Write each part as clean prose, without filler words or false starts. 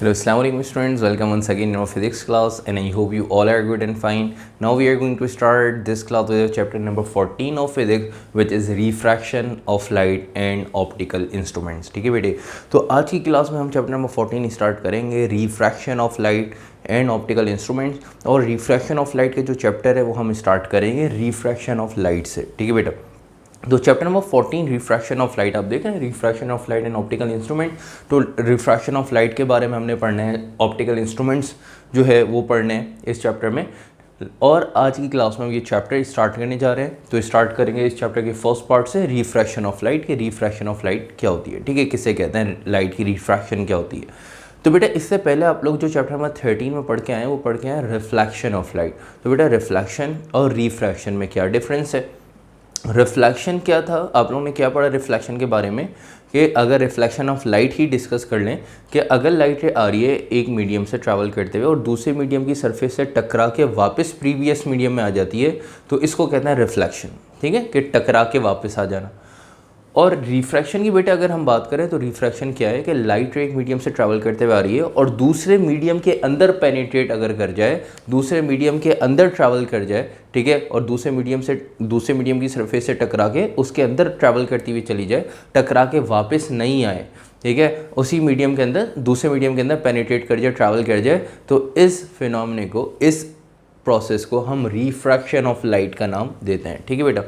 Hello, Assalamu alaikum students. Welcome once again in our physics class, and I hope you all are good and fine. Now we are going to start this class with chapter number 14 of physics, which is refraction of light and optical instruments. ठीक है बेटे, तो आज की class में हम chapter number 14 start करेंगे refraction of light and optical instruments. और रिफ्रैक्शन ऑफ लाइट के जो चैप्टर है वो हम स्टार्ट करेंगे रिफ्रैक्शन ऑफ लाइट से। ठीक है बेटा, तो chapter number 14 refraction of light, आप देख रहे हैं refraction of light and optical instrument. तो रिफ्रैक्शन ऑफ लाइट के बारे में हमने पढ़ना है, ऑप्टिकल इंस्ट्रूमेंट्स जो है वो पढ़ने हैं इस चैप्टर में। और आज की क्लास में हम ये चैप्टर स्टार्ट करने जा रहे हैं। तो स्टार्ट करेंगे इस चैप्टर के फर्स्ट पार्ट से, रिफ्रैक्शन ऑफ लाइट के रिफ्रैक्शन ऑफ लाइट क्या होती है, ठीक है, किससे कहते हैं लाइट की रिफ्रैक्शन क्या होती है। तो बेटा इससे पहले आप लोग जो चैप्टर नंबर 13 में पढ़ के आए हैं वो पढ़ के आए रिफ्लेक्शन ऑफ लाइट। तो बेटा रिफ्लेक्शन और रिफ्रैक्शन में क्या डिफरेंस है। रिफ्लेक्शन क्या था, आप लोगों ने क्या पढ़ा रिफ्लेक्शन के बारे में कि अगर reflection of light he discuss कर लें कि अगर लाइट आ रही है एक मीडियम से ट्रैवल करते हुए और दूसरे मीडियम की सरफेस से टकरा के वापस प्रीवियस मीडियम में आ जाती है, तो इसको कहते हैं रिफ्लेक्शन। ठीक है, कि टकरा के वापस आ जाना। और रिफ्रैक्शन की बेटा अगर हम बात करें तो रिफ्रैक्शन क्या है कि लाइट एक मीडियम से ट्रैवल करते हुए आ रही है और दूसरे मीडियम के अंदर पेनिट्रेट अगर कर जाए, दूसरे मीडियम के अंदर ट्रैवल कर जाए, ठीक है, और दूसरे मीडियम की सरफेस से टकरा के उसके अंदर ट्रैवल करती हुई चली जाए, टकरा के वापस नहीं आए, ठीक है, उसी मीडियम के अंदर दूसरे मीडियम के अंदर पेनिट्रेट कर जाए, ट्रैवल कर जाए, तो इस फिनोमेना को, इस प्रोसेस को हम रिफ्रैक्शन ऑफ लाइट का नाम देते हैं। ठीक है बेटा,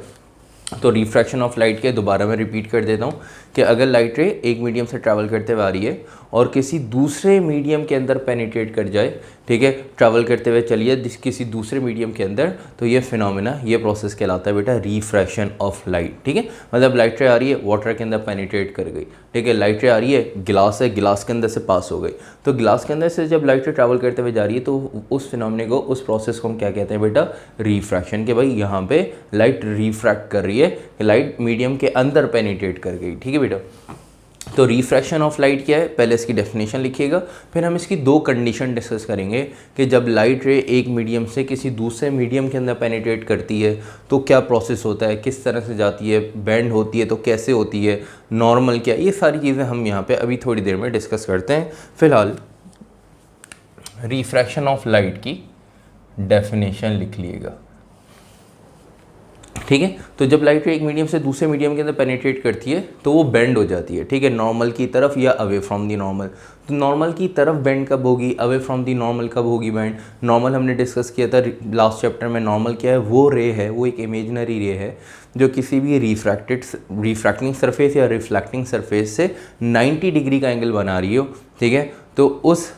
तो रिफ्रैक्शन ऑफ लाइट के दोबारा मैं रिपीट कर देता हूँ कि अगर लाइट रे एक मीडियम से ट्रैवल करते हुए आ रही है और किसी दूसरे मीडियम के अंदर पेनिट्रेट कर जाए, ठीक है, ट्रैवल करते हुए चलिए किसी दूसरे मीडियम के अंदर, तो ये फिनोमेना, ये प्रोसेस कहलाता है बेटा रिफ्रैक्शन ऑफ लाइट। ठीक है, मतलब लाइट रे आ रही है, वाटर के अंदर पेनिट्रेट कर गई, ठीक है, लाइट रे आ रही है, गिलास है, गिलास के अंदर से पास हो गई, तो गिलास के अंदर से जब लाइट रे ट्रैवल करते हुए जा रही है तो उस फिनोमेना को, उस प्रोसेस को हम क्या कहते हैं बेटा, रिफ्रैक्शन। के भाई यहाँ पे लाइट रिफ्रैक्ट कर रही है, लाइट मीडियम के अंदर पेनिट्रेट कर गई। ठीक है बेटा, तो रिफ्रैक्शन ऑफ लाइट क्या है, पहले इसकी डेफिनेशन लिखिएगा, फिर हम इसकी दो कंडीशन डिस्कस करेंगे कि जब लाइट रे एक मीडियम से किसी दूसरे मीडियम के अंदर पेनिट्रेट करती है तो क्या प्रोसेस होता है, किस तरह से जाती है, बेंड होती है तो कैसे होती है, नॉर्मल क्या, ये सारी चीज़ें हम यहाँ पे अभी थोड़ी देर में डिस्कस करते हैं। फिलहाल रिफ्रैक्शन ऑफ लाइट की डेफिनेशन लिख लीजिएगा। ठीक है, तो जब लाइट एक मीडियम से दूसरे मीडियम के अंदर पेनिट्रेट करती है तो वो बेंड हो जाती है, ठीक है, नॉर्मल की तरफ या अवे फ्रॉम दी नॉर्मल। तो नॉर्मल की तरफ बेंड कब होगी, अवे फ्रॉम दी नॉर्मल कब होगी बेंड। नॉर्मल हमने डिस्कस किया था लास्ट चैप्टर में। नॉर्मल क्या है, वो रे है, वो एक इमेजिनरी रे है जो किसी भी रिफ्रैक्टिंग सरफेस या रिफ्लेक्टिंग सरफेस से 90 डिग्री का एंगल बना रही हो, ठीक है, तो उस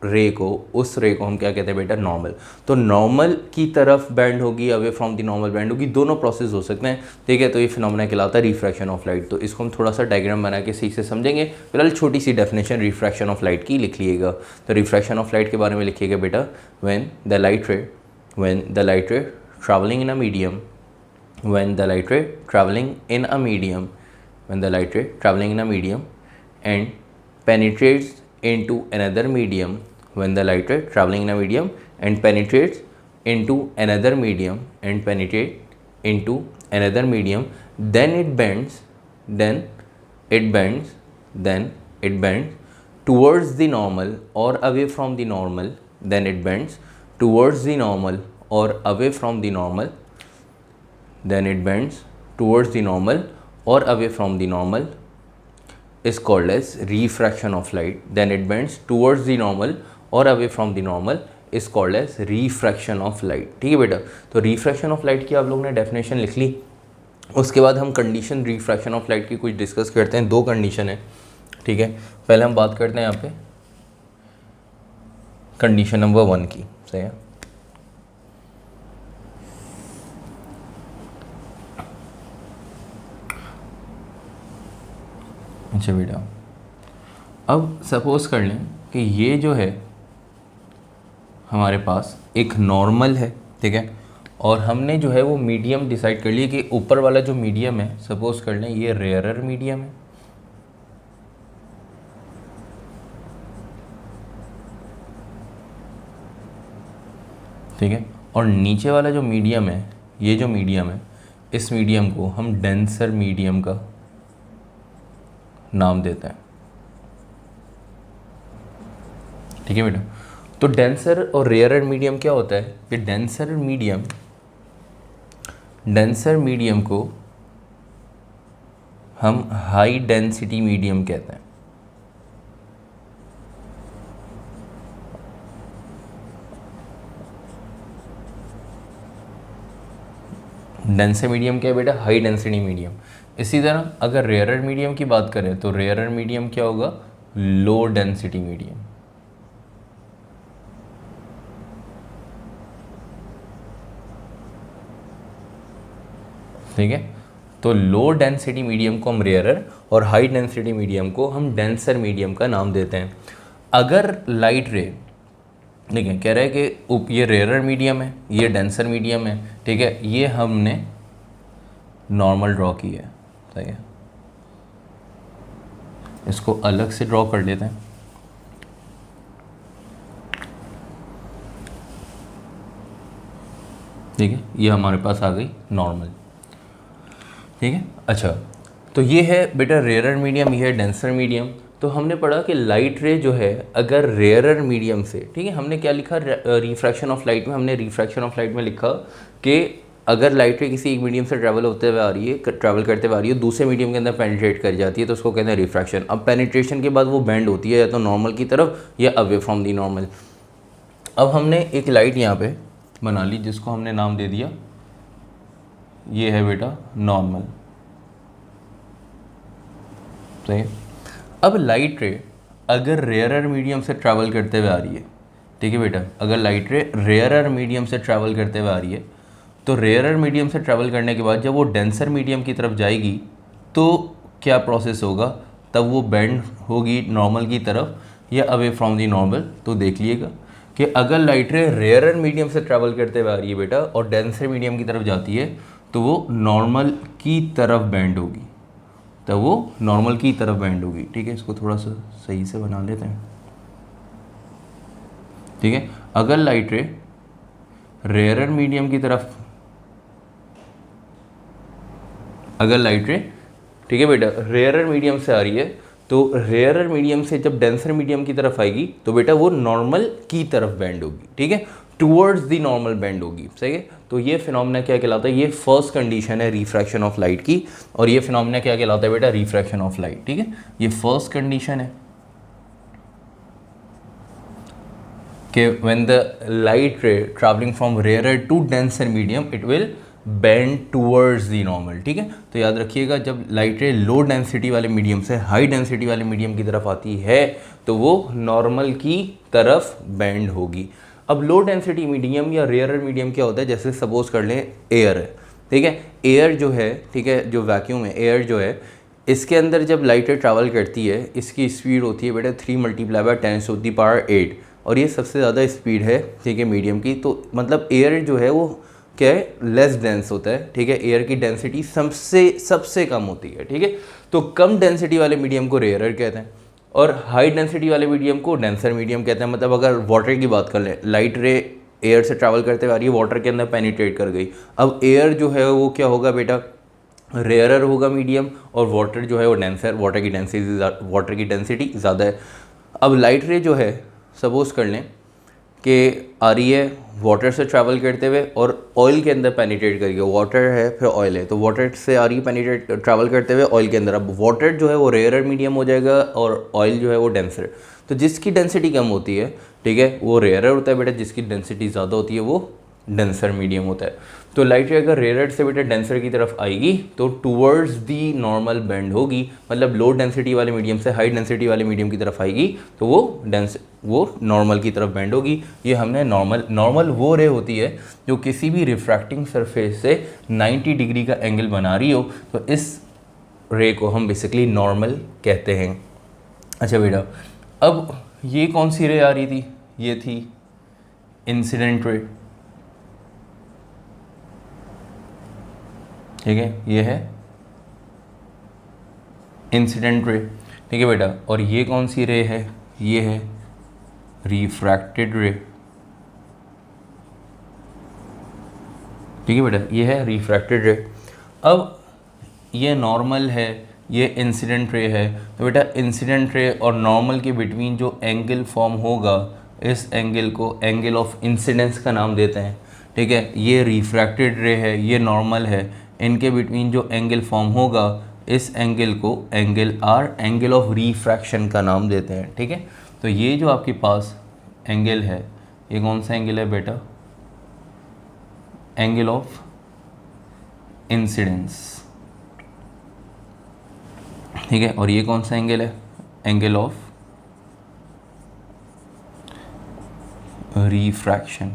रे को हम क्या कहते हैं बेटा, नॉर्मल। तो नॉर्मल की तरफ बैंड होगी, away from the normal band होगी, दोनों प्रोसेस हो सकते हैं, ठीक है। तो ये फिनोमेना कहलाता है रिफ्रैक्शन ऑफ लाइट। तो इसको हम थोड़ा सा डायग्राम बना के सही से समझेंगे। फिलहाल छोटी सी डेफिनेशन रिफ्रैक्शन ऑफ लाइट की लिख लीजिएगा। तो रिफ्रैक्शन ऑफ लाइट के बारे में लिखिएगा बेटा, when the light ray travelling in a medium, when the light ray traveling in a medium and penetrates into another medium, when the light ray traveling in a medium and penetrates into another medium and penetrate into another medium, then it bends towards the normal or away from the normal, then it bends towards the normal or away from the normal, then it bends towards the normal or away from the normal, is called as refraction of light. Then it bends towards the normal or away from the normal is called as refraction of light। ठीक है बेटा, तो refraction of light की आप लोगों ने definition लिख ली। उसके बाद हम कंडीशन रिफ्रैक्शन ऑफ लाइट की कुछ डिस्कस करते हैं। दो कंडीशन है, ठीक है। पहले हम बात करते हैं यहाँ पे कंडीशन नंबर 1 की, सही है। अच्छा बेटा, अब सपोज कर लें कि ये जो है हमारे पास एक नॉर्मल है, ठीक है, और हमने जो है वो मीडियम डिसाइड कर लिया कि ऊपर वाला जो मीडियम है, सपोज कर लें ये रेयरर मीडियम है, ठीक है, और नीचे वाला जो मीडियम है, ये जो मीडियम है, इस मीडियम को हम डेंसर मीडियम का नाम देते हैं। ठीक है बेटा। तो डेंसर और रेयरर मीडियम क्या होता है कि डेंसर मीडियम को हम हाई डेंसिटी मीडियम कहते हैं। डेंसर मीडियम क्या है बेटा? High density medium. इसी तरह अगर रेयरर मीडियम की बात करें तो रेयरर मीडियम क्या होगा? लो डेंसिटी मीडियम। ठीक है, तो लो डेंसिटी मीडियम को हम रेयरर और हाई डेंसिटी मीडियम को हम डेंसर मीडियम का नाम देते हैं। अगर लाइट रे, देखिए कह रहा है कि ये रेयरर मीडियम है, ये डेंसर मीडियम है, ठीक है, ये हमने नॉर्मल ड्रॉ की है, सही है, इसको अलग से ड्रॉ कर लेते हैं। ठीक है, ये हमारे पास आ गई नॉर्मल। ठीक है, अच्छा, तो ये है बेटा रेयरर मीडियम, ये है डेंसर मीडियम। तो हमने पढ़ा कि लाइट रे जो है अगर रेयरर मीडियम से, ठीक है, हमने क्या लिखा रिफ्रैक्शन ऑफ लाइट में? हमने रिफ्रैक्शन ऑफ लाइट में लिखा कि अगर लाइट रे किसी एक मीडियम से ट्रैवल होते हुए आ रही है, ट्रैवल करते हुए आ रही है, दूसरे मीडियम के अंदर पेनिट्रेट कर जाती है, तो उसको कहते हैं रिफ्रैक्शन। अब पेनिट्रेशन के बाद वो बेंड होती है या तो नॉर्मल की तरफ या अवे फ्रॉम दी नॉर्मल। अब हमने एक लाइट यहाँ पे बना ली जिसको हमने नाम दे दिया, ये है बेटा नॉर्मल। सही है। अब लाइट रे अगर रेयरर मीडियम से ट्रैवल करते हुए आ रही है, ठीक है बेटा, अगर लाइट रे रेयरर मीडियम से ट्रैवल करते हुए आ रही है, तो रेयरर मीडियम से ट्रैवल करने के बाद जब वो डेंसर मीडियम की तरफ जाएगी तो क्या प्रोसेस होगा? तब वो बेंड होगी नॉर्मल की तरफ या अवे फ्रॉम दी नॉर्मल। तो देख लीजिएगा कि अगर लाइट रे रेयरर मीडियम से ट्रैवल करते हुए आ रही है बेटा और डेंसर मीडियम की तरफ जाती है तो वो नॉर्मल की तरफ बेंड होगी, तो वो नॉर्मल की तरफ बेंड होगी। ठीक है, इसको थोड़ा सा सही से बना लेते हैं। ठीक है, अगर लाइट रे रेयरर मीडियम की तरफ, अगर लाइट रे, ठीक है बेटा, रेयरर मीडियम से आ रही है तो रेयरर मीडियम से जब डेंसर मीडियम की तरफ आएगी तो बेटा वो नॉर्मल की तरफ बेंड होगी। ठीक है, टुवर्ड्स दी नॉर्मल बेंड होगी। सही है, तो ये फिनोमेना क्या कहलाता है? ये फर्स्ट कंडीशन है रिफ्रैक्शन ऑफ लाइट की, और ये फिनोमेना क्या कहलाता है बेटा? Refraction of light. ठीक है, ये फर्स्ट कंडीशन है कि when the light ray travelling from rarer to denser medium it will bend towards the normal. ठीक है, तो याद रखिएगा जब लाइट रे लो डेंसिटी वाले मीडियम से हाई डेंसिटी वाले मीडियम की तरफ आती है तो वो नॉर्मल की तरफ बेंड होगी। अब लो डेंसिटी मीडियम या रेयरर मीडियम क्या होता है? जैसे सपोज कर लें एयर है, ठीक है, एयर जो है, ठीक है, जो वैक्यूम है, एयर जो है, इसके अंदर जब लाइट रे ट्रैवल करती है इसकी स्पीड होती है बेटा 3 × 10⁸ और ये सबसे ज़्यादा स्पीड है, ठीक है, मीडियम की। तो मतलब एयर जो है वो क्या है? लेस डेंस होता है। ठीक है, एयर की डेंसिटी सबसे कम होती है। ठीक है, तो कम डेंसिटी वाले मीडियम को रेयरर कहते हैं और हाई डेंसिटी वाले मीडियम को डेंसर मीडियम कहते हैं। मतलब अगर वाटर की बात कर लें, लाइट रे एयर से ट्रैवल करते हुए आ रही है, वाटर के अंदर पेनिट्रेट कर गई, अब एयर जो है वो क्या होगा बेटा? रेयरर होगा मीडियम, और वाटर जो है वो डेंसर, वाटर की डेंसिटी ज़्यादा है। अब लाइट रे जो है सपोज कर लें कि आ रही है वाटर से ट्रैवल करते हुए और ऑयल के अंदर पेनिट्रेट करिए, वाटर है फिर ऑयल है, तो वाटर से आ रही है पेनिट्रेट ट्रैवल करते हुए ऑयल के अंदर। अब वाटर जो है वो रेयरर मीडियम हो जाएगा और ऑयल जो है वो डेंसर। तो जिसकी डेंसिटी कम होती है, ठीक है, वो रेयरर होता है बेटा, जिसकी डेंसिटी ज़्यादा होती है वो डेंसर मीडियम होता है। तो लाइट रे अगर रेयरर से बेटा डेंसर की तरफ आएगी तो टूवर्ड्स दी नॉर्मल बेंड होगी। मतलब लो डेंसिटी वाले मीडियम से हाई डेंसिटी वाले मीडियम की तरफ आएगी तो वो नॉर्मल की तरफ बेंड होगी। ये हमने नॉर्मल वो रे होती है जो किसी भी रिफ्रैक्टिंग सरफेस से 90 डिग्री का एंगल बना रही हो, तो इस रे को हम बेसिकली नॉर्मल कहते हैं। अच्छा बेटा, अब ये कौन सी रे आ रही थी? ये थी इंसिडेंट रे। ठीक है, ये है इंसिडेंट रे। ठीक है बेटा, और ये कौन सी रे है? ये है रिफ्रैक्टेड रे। ठीक है बेटा, ये है रिफ्रैक्टेड रे। अब ये नॉर्मल है, ये इंसिडेंट रे है, तो बेटा इंसिडेंट रे और नॉर्मल के बिटवीन जो एंगल फॉर्म होगा, इस एंगल को एंगल ऑफ इंसिडेंस का नाम देते हैं, ठीक है। ये रिफ्रैक्टेड रे है, ये नॉर्मल है, इनके बिटवीन जो एंगल फॉर्म होगा, इस एंगल को angle R, angle of refraction का नाम देते हैं, ठीक है। तो ये जो आपके पास एंगल है, ये कौन सा एंगल है बेटा? एंगल ऑफ इंसिडेंस, ठीक है। और ये कौन सा एंगल है? एंगल ऑफ रिफ्रैक्शन,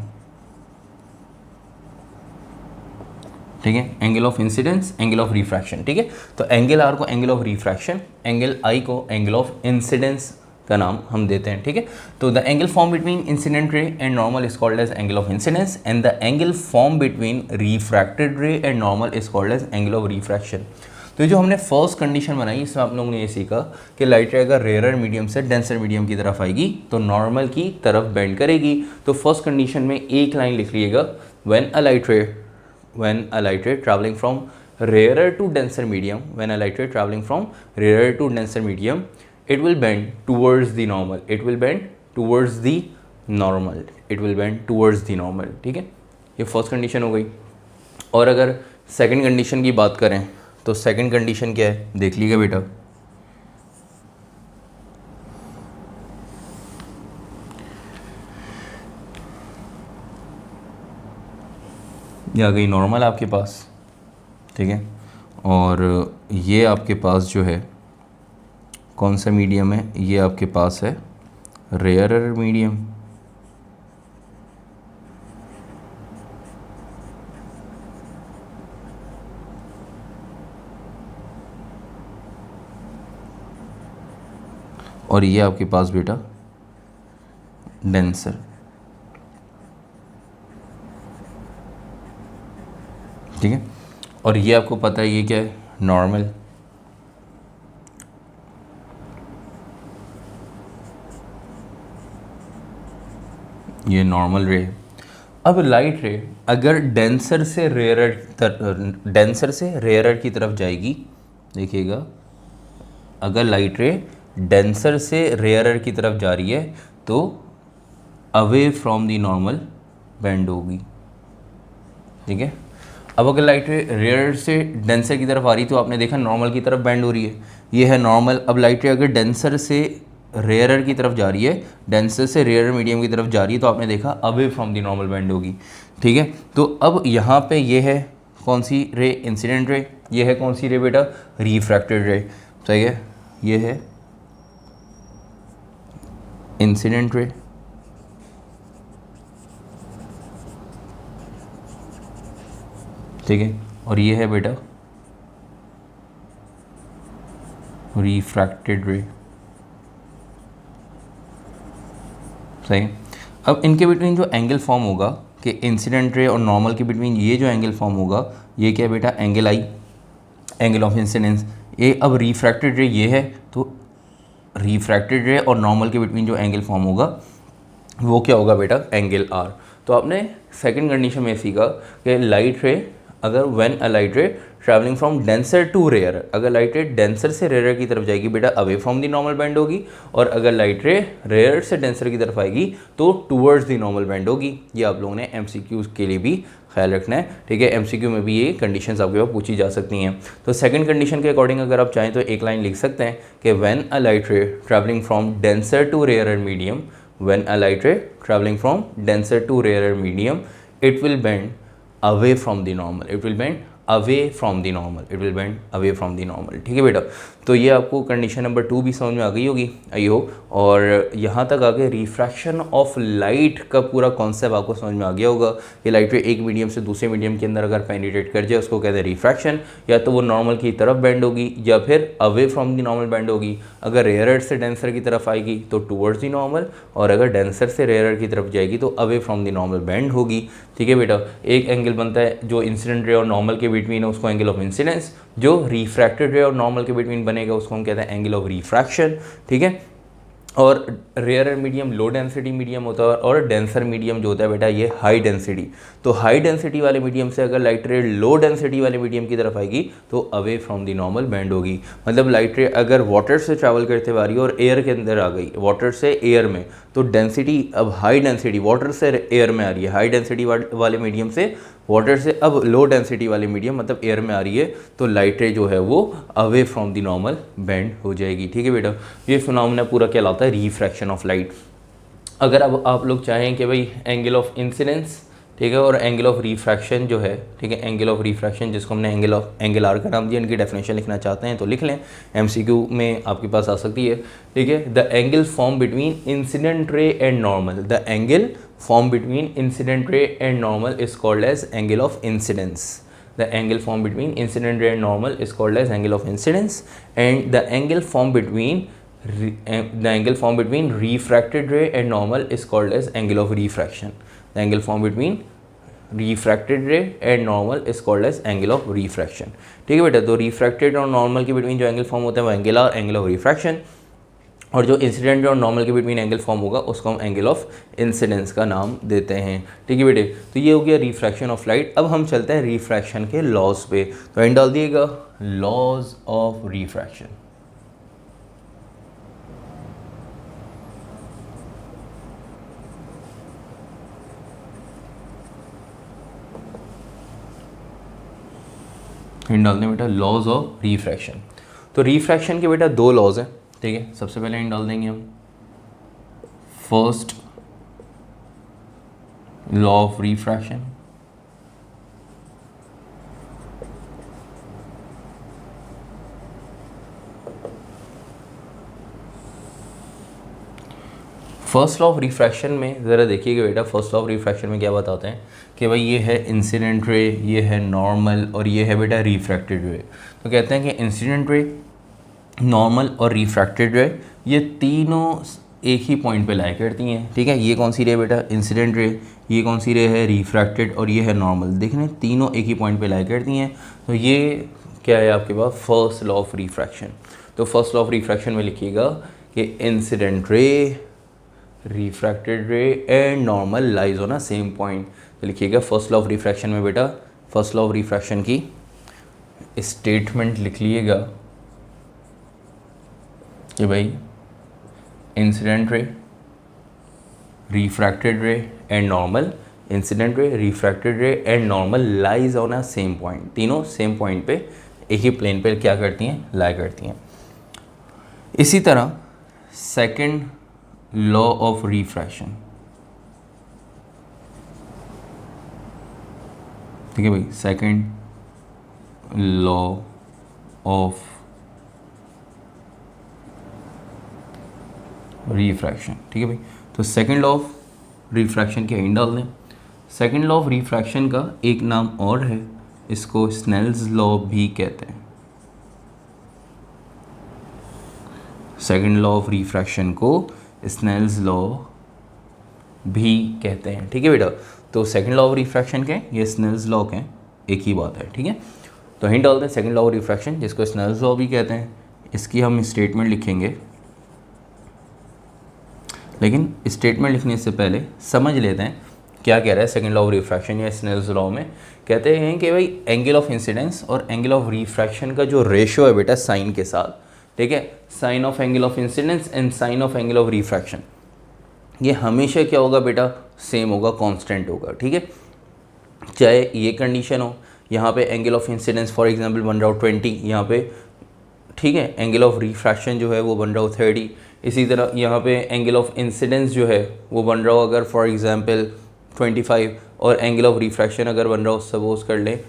ठीक है। Angle of incidence, angle of refraction, ठीक है। तो एंगल आर को एंगल ऑफ रिफ्रैक्शन, एंगल आई को एंगल ऑफ इंसिडेंस का नाम हम देते हैं, ठीक है। तो the angle form between incident ray and normal is called as angle of incidence and the angle form between refracted ray and normal is called as angle of refraction. तो जो हमने फर्स्ट कंडीशन बनाई, इसमें आप लोगों ने ये सीखा कि लाइट रे अगर रेयर मीडियम से डेंसर मीडियम की तरफ आएगी तो नॉर्मल की तरफ बेंड करेगी। तो फर्स्ट कंडीशन में एक लाइन लिख लीजिएगा, when a light ray travelling from rarer to denser medium, when a light ray traveling from rarer to denser medium, it will bend towards the normal, it will bend towards the normal, it will bend towards the normal, ठीक है। ये first condition हो गई। और अगर second condition की बात करें तो सेकंड कंडीशन क्या है, देख लीजिएगा बेटा। ये आ गई नॉर्मल आपके पास, ठीक है। और ये आपके पास जो है कौन सा मीडियम है, ये आपके पास है रेयरर मीडियम, और ये आपके पास बेटा डेंसर, ठीक है। और ये आपको पता है ये क्या है, नॉर्मल। ये नॉर्मल रे। अब लाइट रे अगर डेंसर से रेयरर की तरफ जाएगी, देखिएगा, अगर लाइट रे डेंसर से रेयरर की तरफ जा रही है तो away from the normal bend होगी, ठीक है। अब अगर लाइट रे रेयर से डेंसर की तरफ आ रही तो आपने देखा नॉर्मल की तरफ बेंड हो रही है, ये है नॉर्मल। अब लाइट रे अगर डेंसर से रेयरर की तरफ जा रही है, डेंसर से रेयरर मीडियम की तरफ जा रही है, तो आपने देखा away from the normal bend होगी, ठीक है। तो अब यहाँ पे ये है कौन सी रे, इंसिडेंट रे, ये है कौन सी रे बेटा, रिफ्रैक्टेड रे, सही है। ये है इंसिडेंट रे, ठीक है। और ये है बेटा रिफ्रैक्टेड रे, सही। अब इनके बिटवीन जो एंगल फॉर्म होगा कि इंसिडेंट रे और नॉर्मल के बिटवीन ये जो एंगल फॉर्म होगा, ये क्या है बेटा, angle I, angle of incidence. ये अब रिफ्रैक्टेड रे ये है, तो रिफ्रैक्टेड रे और नॉर्मल के बिटवीन जो एंगल फॉर्म होगा वो क्या होगा बेटा, एंगल आर। तो आपने सेकंड कंडीशन में सीखा कि लाइट रे अगर when a light ray travelling from denser to rare, अगर लाइट रे डेंसर से रेयर की तरफ जाएगी बेटा away from the normal bend होगी, और अगर लाइट रे रेयर से डेंसर की तरफ आएगी तो टूवर्ड्स द नॉर्मल बेंड होगी। ये आप लोगों ने एमसीक्यू के लिए भी ख्याल रखना है, ठीक है। एमसीक्यू में भी ये कंडीशंस आपके पास पूछी जा सकती हैं। तो सेकंड कंडीशन के अकॉर्डिंग अगर आप चाहें तो एक लाइन लिख सकते हैं कि when a light ray travelling from denser to rare medium, when a light ray traveling from denser to rarer medium, it will bend away from the normal, it will bend away from the normal, it will bend away from the normal, ठीक है बेटा। तो ये आपको condition number 2 भी समझ में आ गई होगी, आई हो। और यहाँ तक आगे रिफ्रैक्शन ऑफ लाइट का पूरा कॉन्सेप्ट आपको समझ में आ गया होगा कि लाइट रे एक मीडियम से दूसरे मीडियम के अंदर अगर पेनिट्रेट कर जाए उसको कहते हैं रिफ्रैक्शन, या तो वो नॉर्मल की तरफ बेंड होगी या फिर away from the normal bend होगी। अगर रेयर से डेंसर की तरफ आएगी तो टूवर्ड्स दी नॉर्मल, और अगर डेंसर से रेयर की तरफ जाएगी तो away from the normal bend होगी, ठीक है बेटा। एक एंगल बनता है जो इंसिडेंट रे और नॉर्मल के बिटवीन है उसको एंगल ऑफ इंसिडेंस, जो रिफ्रैक्टेड रे और नॉर्मल के बिटवीन बनेगा उसको हम कहते हैं एंगल ऑफ रिफ्रैक्शन, ठीक है। और rare medium low density medium होता है, और डेंसर मीडियम जो होता है बेटा ये हाई डेंसिटी। तो हाई डेंसिटी वाले मीडियम से अगर लाइट रे लो डेंसिटी वाले मीडियम की तरफ आएगी तो away from the normal band होगी। मतलब लाइट रे अगर वाटर से ट्रैवल करते हुए आ रही है और एयर के अंदर आ गई, वाटर से एयर में, तो डेंसिटी अब हाई डेंसिटी वाटर से एयर में आ रही है, हाई डेंसिटी वाले मीडियम से वाटर से अब लो डेंसिटी वाले मीडियम मतलब एयर में आ रही है, तो लाइट रे जो है वो away from the normal bend हो जाएगी। ठीक है बेटा, ये फिनोमेना पूरा कहलाता है रिफ्रैक्शन ऑफ लाइट। अगर अब आप लोग चाहें कि भाई एंगल ऑफ इंसिडेंस, ठीक है, और एंगल ऑफ रिफ्रैक्शन जो है, ठीक है, एंगल ऑफ रिफ्रैक्शन जिसको हमने एंगल आर का नाम दिया, इनकी डेफिनेशन लिखना चाहते हैं तो लिख लें, एमसीक्यू में आपके पास आ सकती है। ठीक है, the angle form between incident ray and normal, the angle formed between incident ray and normal is called as angle of incidence. The angle formed between incident ray and normal is called as angle of incidence, and the angle formed between refracted ray and normal is called as angle of refraction. The angle formed between refracted ray and normal is called as angle of refraction. ठीक है बेटा, तो refracted और normal के between जो angle form होता है वो angle और angle of refraction, और जो इंसिडेंट और नॉर्मल के बिटवीन एंगल फॉर्म होगा उसको हम एंगल ऑफ इंसिडेंस का नाम देते हैं। ठीक है बेटे, तो ये हो गया रिफ्रैक्शन ऑफ लाइट। अब हम चलते हैं रिफ्रैक्शन के लॉज पे, तो एंड डाल दिएगा लॉज ऑफ रिफ्रैक्शन। एंड डालते हैं बेटा लॉज ऑफ रिफ्रैक्शन। तो रिफ्रैक्शन के बेटा दो लॉज हैं। ठीक है, सबसे पहले इन डाल देंगे हम first law of refraction, first law of refraction में ज़रा देखिएगा बेटा, फर्स्ट लॉ ऑफ रिफ्रैक्शन में क्या बताते हैं कि भाई ये है इंसिडेंट रे, ये है नॉर्मल, और ये है बेटा रिफ्रैक्टेड रे। तो कहते हैं कि इंसिडेंट रे, नॉर्मल और रिफ्रैक्टेड रे ये तीनों एक ही पॉइंट पे लाया करती हैं। ठीक है, ये कौन सी रे बेटा, इंसिडेंट रे, ये कौन सी रे है, रिफ्रैक्टेड, और ये है नॉर्मल। देख रहे हैं तीनों एक ही पॉइंट पे लाया करती हैं। तो ये क्या है आपके पास, फर्स्ट लॉ ऑफ रिफ्रैक्शन। तो फर्स्ट लॉ ऑफ रिफ्रैक्शन में लिखिएगा कि incident ray, refracted ray and normal lies on a same point. तो लिखिएगा फर्स्ट लॉ ऑफ रिफ्रैक्शन में बेटा, फर्स्ट लॉ ऑफ रिफ्रैक्शन की स्टेटमेंट लिख लीजिएगा कि भाई incident ray, refracted ray and normal, incident ray, refracted ray and normal lies on a same point. तीनों सेम पॉइंट पे, एक ही प्लेन पे क्या करती हैं, लाई करती हैं। इसी तरह सेकंड लॉ ऑफ रिफ्रैक्शन, ठीक है भाई, सेकंड लॉ ऑफ रिफ्रैक्शन। ठीक है भाई, तो सेकंड लॉ ऑफ रिफ्रैक्शन के एंड डाल दें। सेकंड लॉ ऑफ रिफ्रैक्शन का एक नाम और है, इसको स्नेल्स लॉ भी कहते हैं। सेकंड लॉ ऑफ रिफ्रैक्शन को स्नेल्स लॉ भी कहते हैं। ठीक है बेटा, तो सेकंड लॉ ऑफ रिफ्रैक्शन के, ये स्नेल्स लॉ के एक ही बात है। ठीक है, तो हिंट डालते हैं सेकंड लॉ ऑफ रिफ्रैक्शन जिसको स्नेल्स लॉ भी कहते हैं। इसकी हम स्टेटमेंट लिखेंगे, लेकिन स्टेटमेंट लिखने से पहले समझ लेते हैं क्या कह रहा है सेकंड लॉ ऑफ रिफ्रैक्शन या स्नेल्स लॉ में। कहते हैं कि भाई एंगल ऑफ इंसिडेंस और एंगल ऑफ रिफ्रैक्शन का जो रेशो है बेटा साइन के साथ, ठीक है, sine of angle of incidence and sine of angle of refraction, ये हमेशा क्या होगा बेटा, सेम होगा, कांस्टेंट होगा। ठीक है, चाहे ये कंडीशन हो, यहाँ पे angle of incidence for example बन रहा हो 20 यहाँ पे, ठीक है, एंगल ऑफ रिफ्रैक्शन जो है वो बन रहा हो 30। इसी तरह यहाँ पे एंगल ऑफ इंसिडेंस जो है वो बन रहा हो अगर फॉर एग्जांपल 25, और एंगल ऑफ रिफ्रैक्शन अगर बन रहा हो सपोज कर लें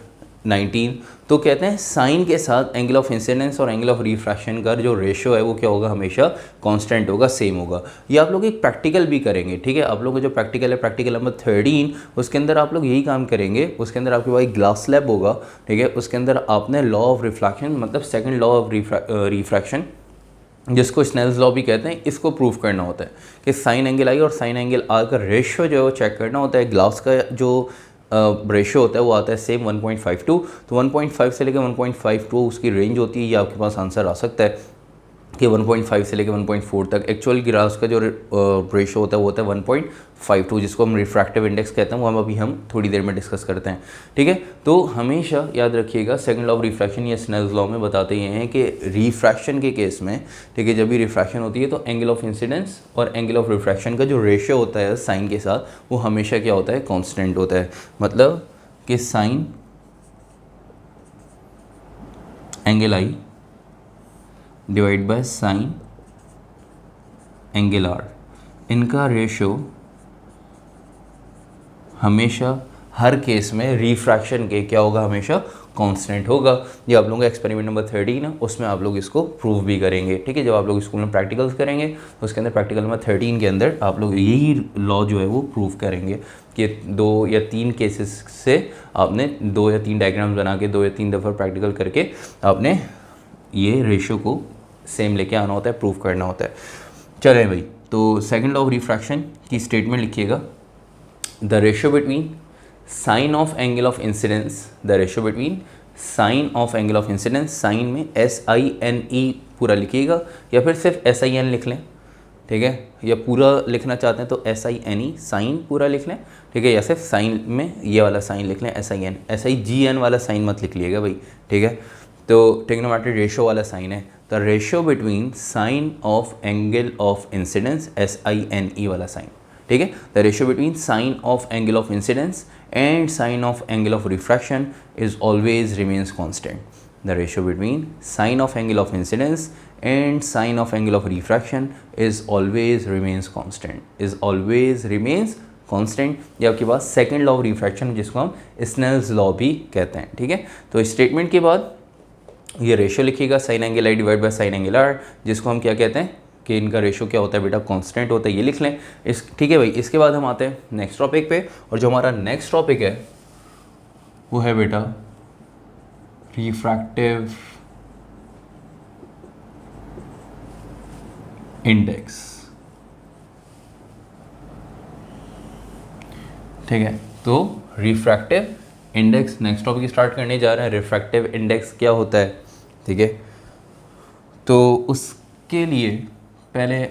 19। तो कहते हैं साइन के साथ एंगल ऑफ इंसिडेंस और एंगल ऑफ रिफ्रैक्शन का जो रेशो है वो क्या होगा, हमेशा कांस्टेंट होगा, सेम होगा। ये आप लोग एक प्रैक्टिकल भी करेंगे। ठीक है, आप लोग का जो प्रैक्टिकल है, प्रैक्टिकल नंबर 13, उसके अंदर आप लोग यही काम करेंगे। उसके अंदर आपके पास एक ग्लास स्लैब होगा, ठीक है, उसके अंदर आपने लॉ ऑफ रिफ्रैक्शन मतलब सेकेंड लॉ ऑफ रिफ्रैक्शन जिसको स्नेल्स लॉ भी कहते हैं, इसको प्रूव करना होता है कि साइन एंगल आई और साइन एंगल आर का रेशियो जो है वो चेक करना होता है। ग्लास का जो रेशियो होता है वो आता है सेम 1.52, तो 1.5 से लेकर 1.52 उसकी रेंज होती है। ये आपके पास आंसर आ सकता है। कि 1.5 से लेकर 1.4 तक। एक्चुअल गिलास का जो रेशो होता है वो होता है 1.52, जिसको हम रिफ्रैक्टिव इंडेक्स कहते हैं। वो हम थोड़ी देर में डिस्कस करते हैं, ठीक है। तो हमेशा याद रखिएगा, सेकंड लॉ ऑफ रिफ्रैक्शन या स्नेल्स लॉ में बताते ये हैं कि रिफ्रैक्शन के केस में, ठीक है, जब भी रिफ्रैक्शन होती है तो एंगल ऑफ इंसिडेंस और एंगल ऑफ रिफ्रैक्शन का जो रेशियो होता है साइन के साथ, वो हमेशा क्या होता है, कॉन्स्टेंट होता है। मतलब कि sine angle I divide by sine angle R, इनका रेशो हमेशा हर केस में रिफ्रैक्शन के क्या होगा, हमेशा कांस्टेंट होगा। ये आप लोगों का एक्सपेरिमेंट नंबर 13 है, उसमें आप लोग इसको प्रूव भी करेंगे, ठीक है। जब आप लोग स्कूल में प्रैक्टिकल्स करेंगे तो उसके अंदर प्रैक्टिकल नंबर 13 के अंदर आप लोग यही लॉ जो है वो प्रूव करेंगे कि 2 या 3 केसेस से आपने 2 या 3 डायग्राम्स बना के 2 या 3 दफ़ा प्रैक्टिकल करके आपने ये रेशो को सेम लेके आना होता है, प्रूव करना होता है। चलें भाई, तो सेकंड लॉ ऑफ रिफ्रैक्शन की स्टेटमेंट लिखिएगा, the ratio between sine of angle of incidence, the ratio between sine of angle of incidence, sine में SINE पूरा लिखिएगा या फिर सिर्फ SIN लिख लें, ठीक है, या पूरा लिखना चाहते हैं तो SINE साइन पूरा लिख लें, ठीक है, या सिर्फ साइन में ये वाला साइन लिख लें SIN, SIGN वाला साइन मत लिख लीजिएगा भाई, ठीक है। तो ट्रिग्नोमेट्रिक रेशो वाला साइन है, the ratio between sine of angle of incidence SINE वाला साइन, ठीक है। The ratio between sine of angle of incidence and sine of angle of refraction is always remains constant. The ratio between sine of angle of incidence and sine of angle of refraction is always remains constant, is always remains constant. ये आपके पास second law of refraction, जिसको हम Snell's law भी कहते हैं, ठीक है। तो इस स्टेटमेंट के बाद ये रेशो लिखिएगा, sine angle I divide by sine angle R, जिसको हम क्या कहते हैं कि इनका रेशो क्या होता है बेटा, कांस्टेंट होता है, ये लिख लें इस, ठीक है भाई। इसके बाद हम आते हैं नेक्स्ट टॉपिक पे, और जो हमारा नेक्स्ट टॉपिक है वो है बेटा रिफ्रैक्टिव इंडेक्स, ठीक है। तो refractive index next topic start करने जा रहे हैं। रिफ्रैक्टिव इंडेक्स क्या होता है, ठीक है। तो उसके लिए पहले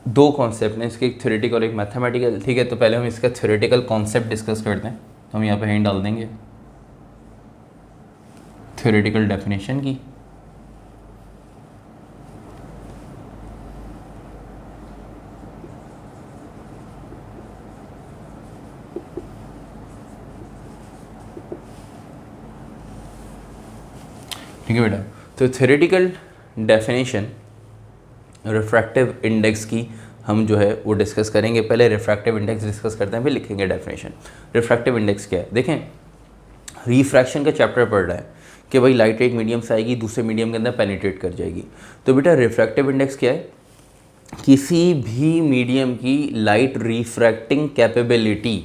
2 कॉन्सेप्ट हैं, इसके एक थ्योरेटिकल और एक मैथमेटिकल, ठीक है। तो पहले हम इसका थ्योरेटिकल कॉन्सेप्ट डिस्कस करते हैं। तो हम यहाँ पे हैंड डाल देंगे थ्योरेटिकल डेफिनेशन की, ठीक है बेटा। तो थ्योरेटिकल डेफिनेशन रिफ्रैक्टिव इंडेक्स की हम जो है वो डिस्कस करेंगे। पहले रिफ्रैक्टिव इंडेक्स डिस्कस करते हैं, फिर लिखेंगे डेफिनेशन। रिफ्रैक्टिव इंडेक्स क्या है, देखें, रिफ्रैक्शन का चैप्टर पढ़ रहा है कि भाई लाइट एक मीडियम से आएगी, दूसरे मीडियम के अंदर पेनिट्रेट कर जाएगी। तो बेटा रिफ्रैक्टिव इंडेक्स क्या है, किसी भी मीडियम की लाइट रिफ्रैक्टिंग कैपेबिलिटी,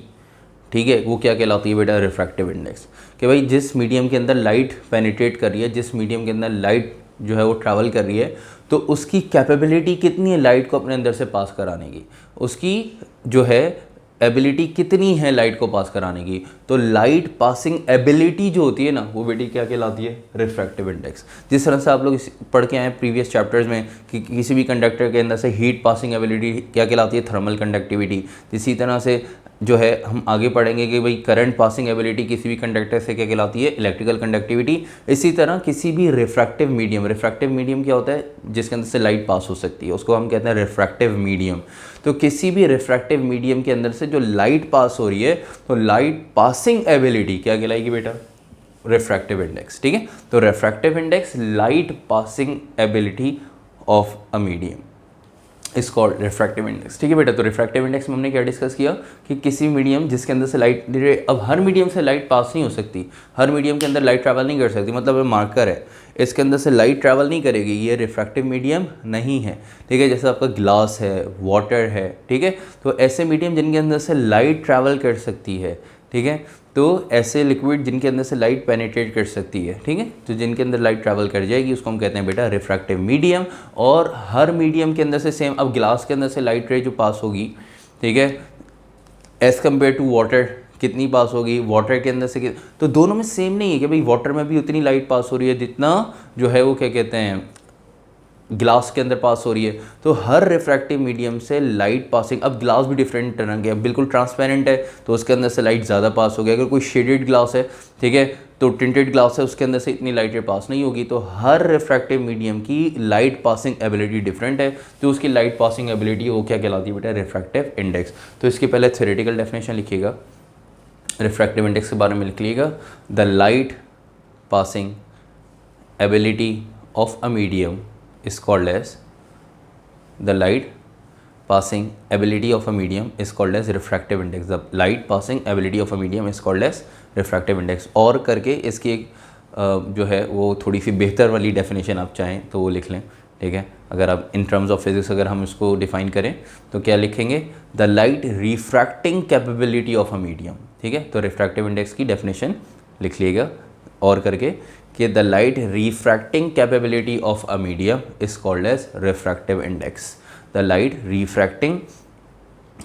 ठीक है, वो क्या कहलाती है बेटा, रिफ्रैक्टिव इंडेक्स। कि भाई जिस मीडियम के अंदर लाइट पेनिट्रेट कर रही है, जिस मीडियम के अंदर लाइट जो है वो ट्रैवल कर रही है, तो उसकी कैपेबिलिटी कितनी है लाइट को अपने अंदर से पास कराने की, उसकी जो है एबिलिटी कितनी है लाइट को पास कराने की। तो लाइट पासिंग एबिलिटी जो होती है ना, वो बेटी क्या कहलाती है, रिफ्रैक्टिव इंडेक्स। जिस तरह से आप लोग पढ़ के आए प्रीवियस चैप्टर्स में कि किसी भी कंडक्टर के अंदर से हीट पासिंग एबिलिटी क्या कहलाती है, थर्मल कंडक्टिविटी। इसी तरह से जो है हम आगे पढ़ेंगे कि भाई करंट पासिंग एबिलिटी किसी भी कंडक्टर से क्या कहलाती है, इलेक्ट्रिकल कंडक्टिविटी। इसी तरह किसी भी रिफ्रैक्टिव मीडियम क्या होता है, जिसके अंदर से लाइट पास हो सकती है, उसको हम कहते हैं रिफ्रैक्टिव मीडियम। तो किसी भी रिफ्रैक्टिव मीडियम के अंदर से जो लाइट पास हो रही है, तो लाइट पासिंग एबिलिटी क्या कहलाएगी बेटा, रिफ्रैक्टिव इंडेक्स, ठीक है। तो refractive index light passing ability of a medium is called refractive index, ठीक है बेटा। तो रिफ्रैक्टिव इंडेक्स में हमने क्या डिस्कस किया कि किसी मीडियम जिसके अंदर से लाइट, अब हर मीडियम से लाइट पास नहीं हो सकती, हर मीडियम के अंदर लाइट ट्रैवल नहीं कर सकती। मतलब मार्कर है, इसके अंदर से लाइट ट्रैवल नहीं करेगी, ये रिफ्रैक्टिव मीडियम नहीं है, ठीक है। जैसे आपका ग्लास है, वाटर है, ठीक है। तो ऐसे मीडियम जिनके अंदर से लाइट ट्रैवल कर सकती है, ठीक है। तो ऐसे लिक्विड जिनके अंदर से लाइट पेनिट्रेट कर सकती है, ठीक है, तो जिनके अंदर लाइट ट्रैवल कर जाएगी उसको हम कहते हैं बेटा रिफ्रैक्टिव मीडियम। और हर मीडियम के अंदर से सेम, अब ग्लास के अंदर से लाइट रे जो पास होगी, ठीक है, एज़ कम्पेयर टू वाटर कितनी पास होगी, वाटर के अंदर से, तो दोनों में सेम नहीं है कि भाई वाटर में भी उतनी लाइट पास हो रही है जितना जो है वो क्या कहते हैं ग्लास के अंदर पास हो रही है, तो हर रिफ्रैक्टिव मीडियम से लाइट पासिंग, अब ग्लास भी डिफरेंट रंग है, बिल्कुल ट्रांसपेरेंट है तो उसके अंदर से लाइट ज़्यादा पास होगी, अगर कोई शेडेड ग्लास है, ठीक है, तो टिंटेड ग्लास है उसके अंदर से इतनी लाइटें पास नहीं होगी। तो हर रिफ्रैक्टिव मीडियम की लाइट पासिंग एबिलिटी डिफरेंट है, तो उसकी लाइट पासिंग एबिलिटी वो क्या कहलाती है बेटा, रिफ्रैक्टिव इंडेक्स। तो इसके पहले थ्योरेटिकल डेफिनेशन लिखिएगा, रिफ्रैक्टिव इंडेक्स के बारे में लिख लीजिएगा, the light passing ability of a medium is called as the light passing ability of a medium is called as refractive index. The light passing ability of a medium is called as refractive index. और करके इसकी एक जो है वो थोड़ी सी बेहतर वाली डेफिनेशन आप चाहें तो वो लिख लें, ठीक है। अगर आप इन टर्म्स ऑफ फिजिक्स अगर हम इसको डिफाइन करें तो क्या लिखेंगे, the light refracting capability of a medium, ठीक है। तो रिफ्रैक्टिव इंडेक्स की डेफिनेशन लिख लीजिएगा और करके कि the light refracting capability of a medium is called as refractive index. The light refracting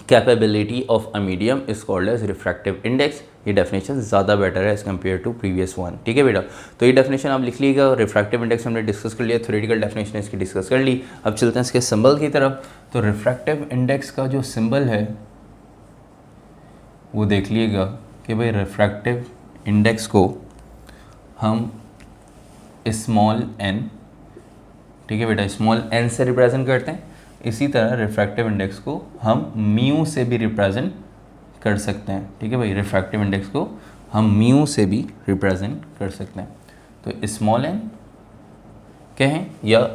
capability of a medium is called as refractive index. ये डेफिनेशन ज़्यादा बेटर है as compare to previous one, ठीक है बेटा। तो ये definition आप लिख लीजिएगा। रिफ्रैक्टिव इंडेक्स हमने डिस्कस कर लिया, थ्योरेटिकल डेफिनेशन इसकी डिस्कस कर ली। अब चलते हैं इसके सिंबल की तरफ। तो रिफ्रैक्टिव इंडेक्स का जो सिंबल है वो देख लीजिएगा कि भाई रिफ्रैक्टिव इंडेक्स को हम स्मॉल n, ठीक है बेटा, स्मॉल n से रिप्रेजेंट करते हैं। इसी तरह रिफ्रैक्टिव इंडेक्स को हम म्यू से भी रिप्रेजेंट कर सकते हैं, ठीक है भाई। रिफ्रैक्टिव इंडेक्स को हम म्यू से भी रिप्रेजेंट कर सकते हैं। तो स्मॉल n कहें या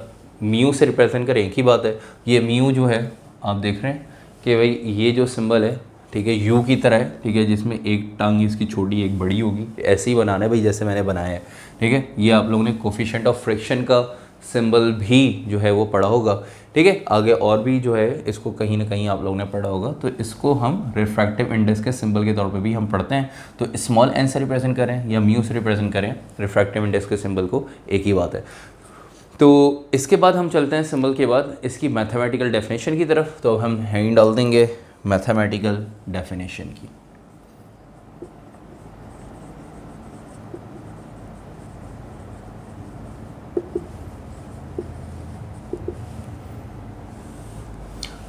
म्यू से रिप्रेजेंट करें, एक ही बात है। ये म्यू जो है आप देख रहे हैं कि भाई ये जो सिंबल है, ठीक है, यू की तरह है, ठीक है, जिसमें एक टांग इसकी छोटी एक बड़ी होगी, ऐसे ही बनाना है भाई जैसे मैंने बनाया है, ठीक है। ये आप लोगों ने कोफिशिएंट ऑफ फ्रिक्शन का सिंबल भी जो है वो पढ़ा होगा, ठीक है। आगे और भी जो है इसको कहीं ना कहीं आप लोगों ने पढ़ा होगा। तो इसको हम रिफ्रैक्टिव इंडेक्स के सिंबल के तौर पे भी हम पढ़ते हैं। तो स्मॉल n से रिप्रेजेंट करें या म्यू से रिप्रेजेंट करें, रिफ्रैक्टिव इंडेक्स के सिंबल को एक ही बात है। तो इसके बाद हम चलते हैं सिंबल के बाद इसकी मैथमेटिकल डेफिनेशन की तरफ। तो हम हैंड डाल देंगे मैथमेटिकल डेफिनेशन की।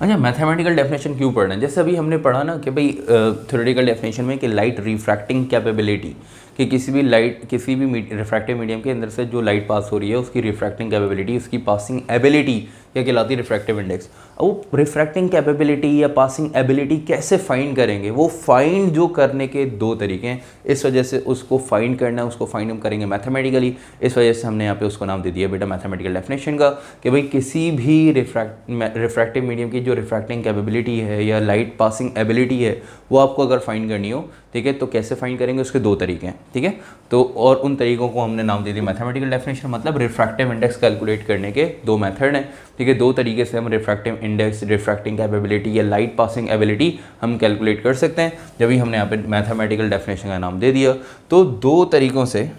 अच्छा, मैथमेटिकल डेफिनेशन क्यों पढ़ना है? जैसे अभी हमने पढ़ा ना कि भाई थ्योरेटिकल डेफिनेशन में कि लाइट रिफ्रैक्टिंग कैपेबिलिटी, कि किसी भी लाइट किसी भी रिफ्रैक्टिव मीडियम के अंदर से जो लाइट पास हो रही है उसकी रिफ्रैक्टिंग कैपेबिलिटी, उसकी पासिंग एबिलिटी क्या कहलाती है, रिफ्रैक्टिव इंडेक्स। अब वो रिफ्रैक्टिंग कैपेबिलिटी या पासिंग एबिलिटी कैसे फाइंड करेंगे? वो फाइंड जो करने के दो तरीके हैं, इस वजह से उसको फाइंड करना है, उसको फाइंड हम करेंगे मैथमेटिकली। इस वजह से हमने यहाँ पे उसको नाम दे दिया बेटा मैथमेटिकल डेफिनेशन का, कि भाई किसी भी रिफ्रैक्टिव मीडियम की जो रिफ्रैक्टिंग कैपेबिलिटी है या लाइट पासिंग एबिलिटी है वो आपको अगर फाइंड करनी हो, ठीक है, तो कैसे फाइंड करेंगे, उसके दो तरीके हैं, ठीक है। तो और उन तरीकों को हमने नाम दे दिया मैथमेटिकल डेफिनेशन, मतलब रिफ्रैक्टिव इंडेक्स कैलकुलेट करने के दो मेथड हैं, ठीक है। दो तरीके से हम रिफ्रैक्टिव इंडेक्स, रिफ्रैक्टिंग कैपेबिलिटी या लाइट पासिंग एबिलिटी हम कैलकुलेट कर सकते हैं। जब भी हमने यहाँ पे मैथमेटिकल डेफिनेशन का नाम दे दिया तो दो तरीकों से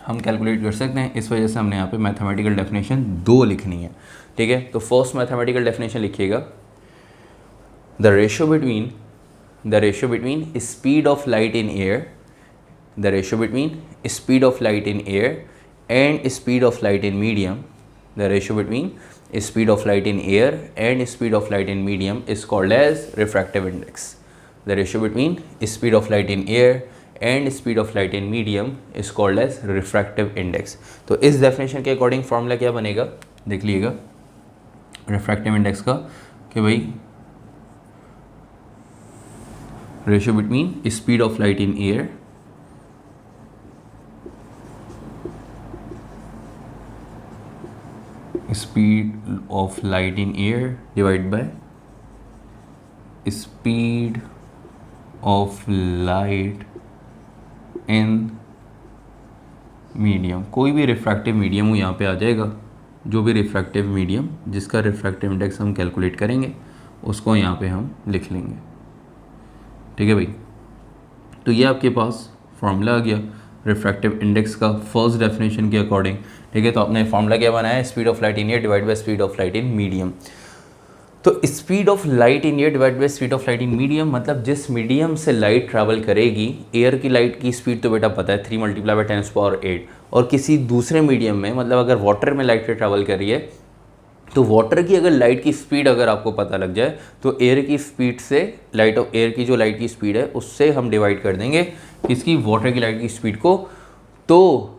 हम कैलकुलेट कर सकते हैं। इस वजह से हमने यहाँ पे मैथमेटिकल डेफिनेशन दो लिखनी है, ठीक है। तो फर्स्ट मैथमेटिकल डेफिनेशन लिखिएगा, the ratio between speed of light in air, the ratio between speed of light in air and speed of light in medium, the ratio between speed of light in air and speed of light in medium is called as refractive index. The ratio between speed of light in air and speed of light in medium is called as refractive index. तो इस definition के according formula क्या बनेगा, देख लीजिएगा refractive index का, कि भाई ratio between speed of light in air speed of light in air divided by speed of light in medium। कोई भी रिफ्रैक्टिव मीडियम हो यहाँ पे आ जाएगा, जो भी रिफ्रैक्टिव मीडियम जिसका रिफ्रैक्टिव इंडेक्स हम कैलकुलेट करेंगे उसको यहाँ पे हम लिख लेंगे, ठीक है भाई। तो ये आपके पास फॉर्मूला आ गया रिफ्रैक्टिव इंडेक्स का फर्स्ट डेफिनेशन के अकॉर्डिंग, ठीक है। तो आपने फॉर्मूला क्या बनाया है, speed of light in air divide by speed of light in medium. तो speed of light in air divide by speed of light in medium मतलब जिस मीडियम से लाइट ट्रैवल करेगी, एयर की लाइट की स्पीड तो बेटा पता है 3 × 10⁸, और किसी दूसरे मीडियम में, मतलब अगर वाटर में लाइट ट्रैवल कर रही है तो वाटर की अगर लाइट की स्पीड अगर आपको पता लग जाए तो एयर की स्पीड से एयर की जो लाइट की स्पीड है उससे हम डिवाइड कर देंगे किसकी, वाटर की लाइट की स्पीड को, तो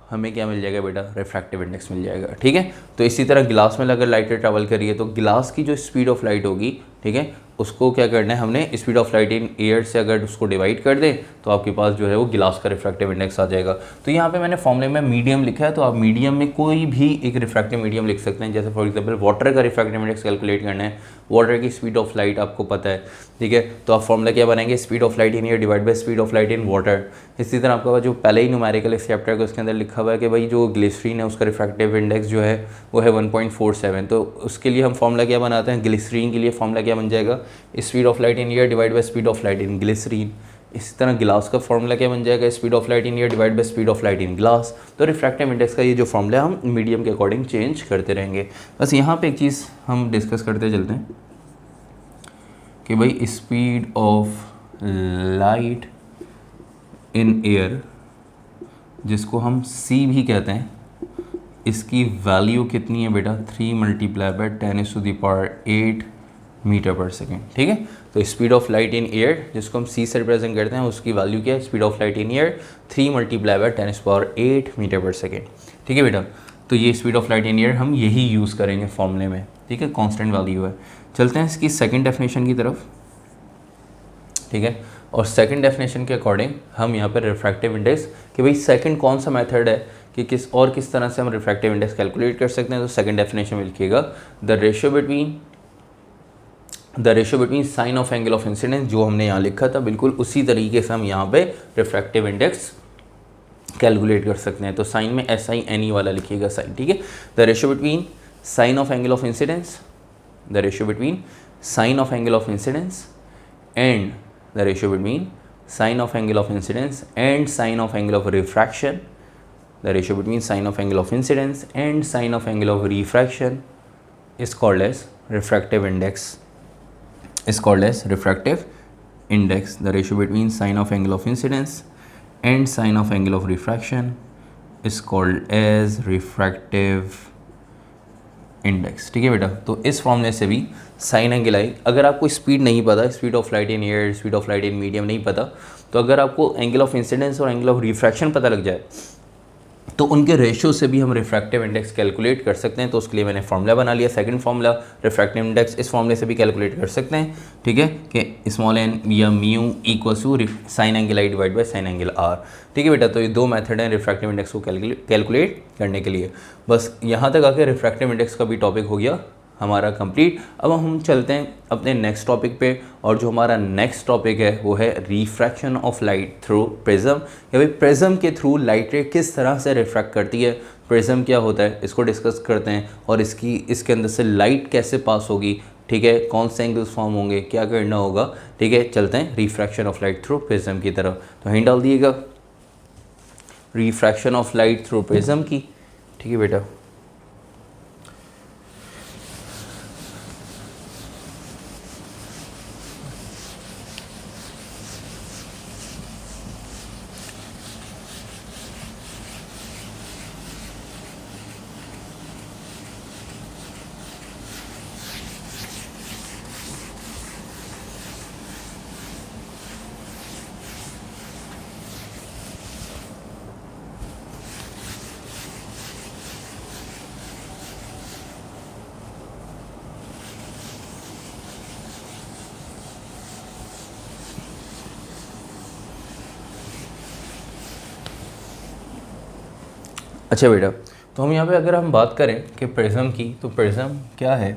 हमें क्या मिल जाएगा बेटा, रिफ्रैक्टिव इंडेक्स मिल जाएगा। ठीक है, तो इसी तरह गिलास में अगर लाइट ट्रैवल करिए तो गिलास की जो स्पीड ऑफ लाइट होगी, ठीक है, उसको क्या करना है हमने, speed of light in air से अगर उसको डिवाइड कर दें तो आपके पास जो है वो गिलास का रिफ्रैक्टिव इंडेक्स आ जाएगा। तो यहाँ पे मैंने फॉर्मूले में मीडियम लिखा है, तो आप मीडियम में कोई भी एक रिफ्रैक्टिव मीडियम लिख सकते हैं। जैसे फॉर एग्जांपल वाटर का रिफ्रैक्टिव इंडेक्स कैलकुलेट करना है, वाटर की स्पीड ऑफ लाइट आपको पता है, ठीक है, तो आप फॉर्मूला क्या बनाएंगे, speed of light in air divide by speed of light in water. इसी तरह आपका जो पहले ही न्यूमेरिकल इस चैप्टर का उसके अंदर लिखा हुआ है कि भाई जो ग्लिसरीन है उसका रिफ्रैक्टिव इंडेक्स जो है वो है 1.47, तो उसके लिए हम फॉर्मूला क्या बनाते हैं, ग्लिसरीन के लिए फॉर्मूला क्या बन जाएगा, speed of light in air divide by speed of light in glycerine. इसी तरह गिलास का फॉर्मूला क्या बन जाएगा, speed of light in air divide by speed of light in glass. तो रिफ्रैक्टिव इंडेक्स का ये जो फॉर्मूला है हम मीडियम के अकॉर्डिंग चेंज करते रहेंगे। बस यहाँ पे एक चीज़ हम डिस्कस करते चलते हैं कि भाई speed of light in air, जिसको हम c भी कहते हैं, इसकी वैल्यू कितनी है बेटा, 3 multiply by 10⁸ metre per second. ठीक है, तो speed of light in air जिसको हम c से रिप्रेजेंट करते हैं उसकी वैल्यू क्या है, speed of light in air 3 multiply by 10⁸ metre per second. ठीक है बेटा, तो ये speed of light in air हम यही यूज़ करेंगे फॉर्मूले में। ठीक है, कांस्टेंट वैल्यू है। चलते हैं इसकी सेकंड डेफिनेशन की तरफ। ठीक है, और सेकंड डेफिनेशन के अकॉर्डिंग हम यहाँ पर रिफ्रैक्टिव इंडेक्स कि भाई सेकंड कौन सा मेथड है कि किस तरह से हम रिफ्रैक्टिव इंडेक्स कैलकुलेट कर सकते हैं। तो सेकंड डेफिनेशन में लिखिएगा the ratio between sine of angle of incidence, जो हमने यहाँ लिखा था बिल्कुल उसी तरीके से हम यहाँ पे रिफ्रैक्टिव इंडेक्स कैलकुलेट कर सकते हैं। तो साइन में SINE वाला लिखिएगा साइन। ठीक है, the ratio between sine of angle of incidence, the ratio between sine of angle of incidence and the ratio between sine of angle of incidence and sine of angle of refraction, the ratio between sine of angle of incidence and sine of angle of refraction is called as refractive index, is called as refractive index. The ratio between sine of angle of incidence and sine of angle of refraction is called as refractive index. ठीक है बेटा, तो इस फॉर्मूले से भी sign angle आई, अगर आपको स्पीड नहीं पता, speed of light in air, speed of light in medium नहीं पता, तो अगर आपको एंगल ऑफ इंसिडेंस और एंगल ऑफ रिफ्रैक्शन पता लग जाए तो उनके रेशियो से भी हम रिफ्रैक्टिव इंडेक्स कैलकुलेट कर सकते हैं। तो उसके लिए मैंने फॉर्मूला बना लिया, सेकंड फॉर्मूला रिफ्रैक्टिव इंडेक्स, इस फॉर्मूले से भी कैलकुलेट कर सकते हैं। ठीक है, कि स्मॉल एन या mu equals to sine angle I divide by sine angle R. ठीक है बेटा, तो ये दो मेथड हैं रिफ्रैक्टिव इंडेक्स को कैलकुलेट करने के लिए। बस यहाँ तक आके रिफ्रैक्टिव इंडेक्स का भी टॉपिक हो गया हमारा कंप्लीट। अब हम चलते हैं अपने नेक्स्ट टॉपिक पे, और जो हमारा नेक्स्ट टॉपिक है वो है refraction of light through prism. या भाई प्रिज्म के थ्रू लाइट रे किस तरह से रिफ्रैक्ट करती है, प्रिज्म क्या होता है, इसको डिस्कस करते हैं, और इसके अंदर से लाइट कैसे पास होगी, ठीक है, कौन से एंगल्स फॉर्म होंगे, क्या करना होगा। ठीक है, चलते हैं refraction of light through prism की तरफ। तो हिंट डाल दिएगा refraction of light through prism की। ठीक है बेटा, अच्छा बेटा, तो हम यहाँ पे अगर हम बात करें कि प्रिज्म की, तो प्रिज्म क्या है,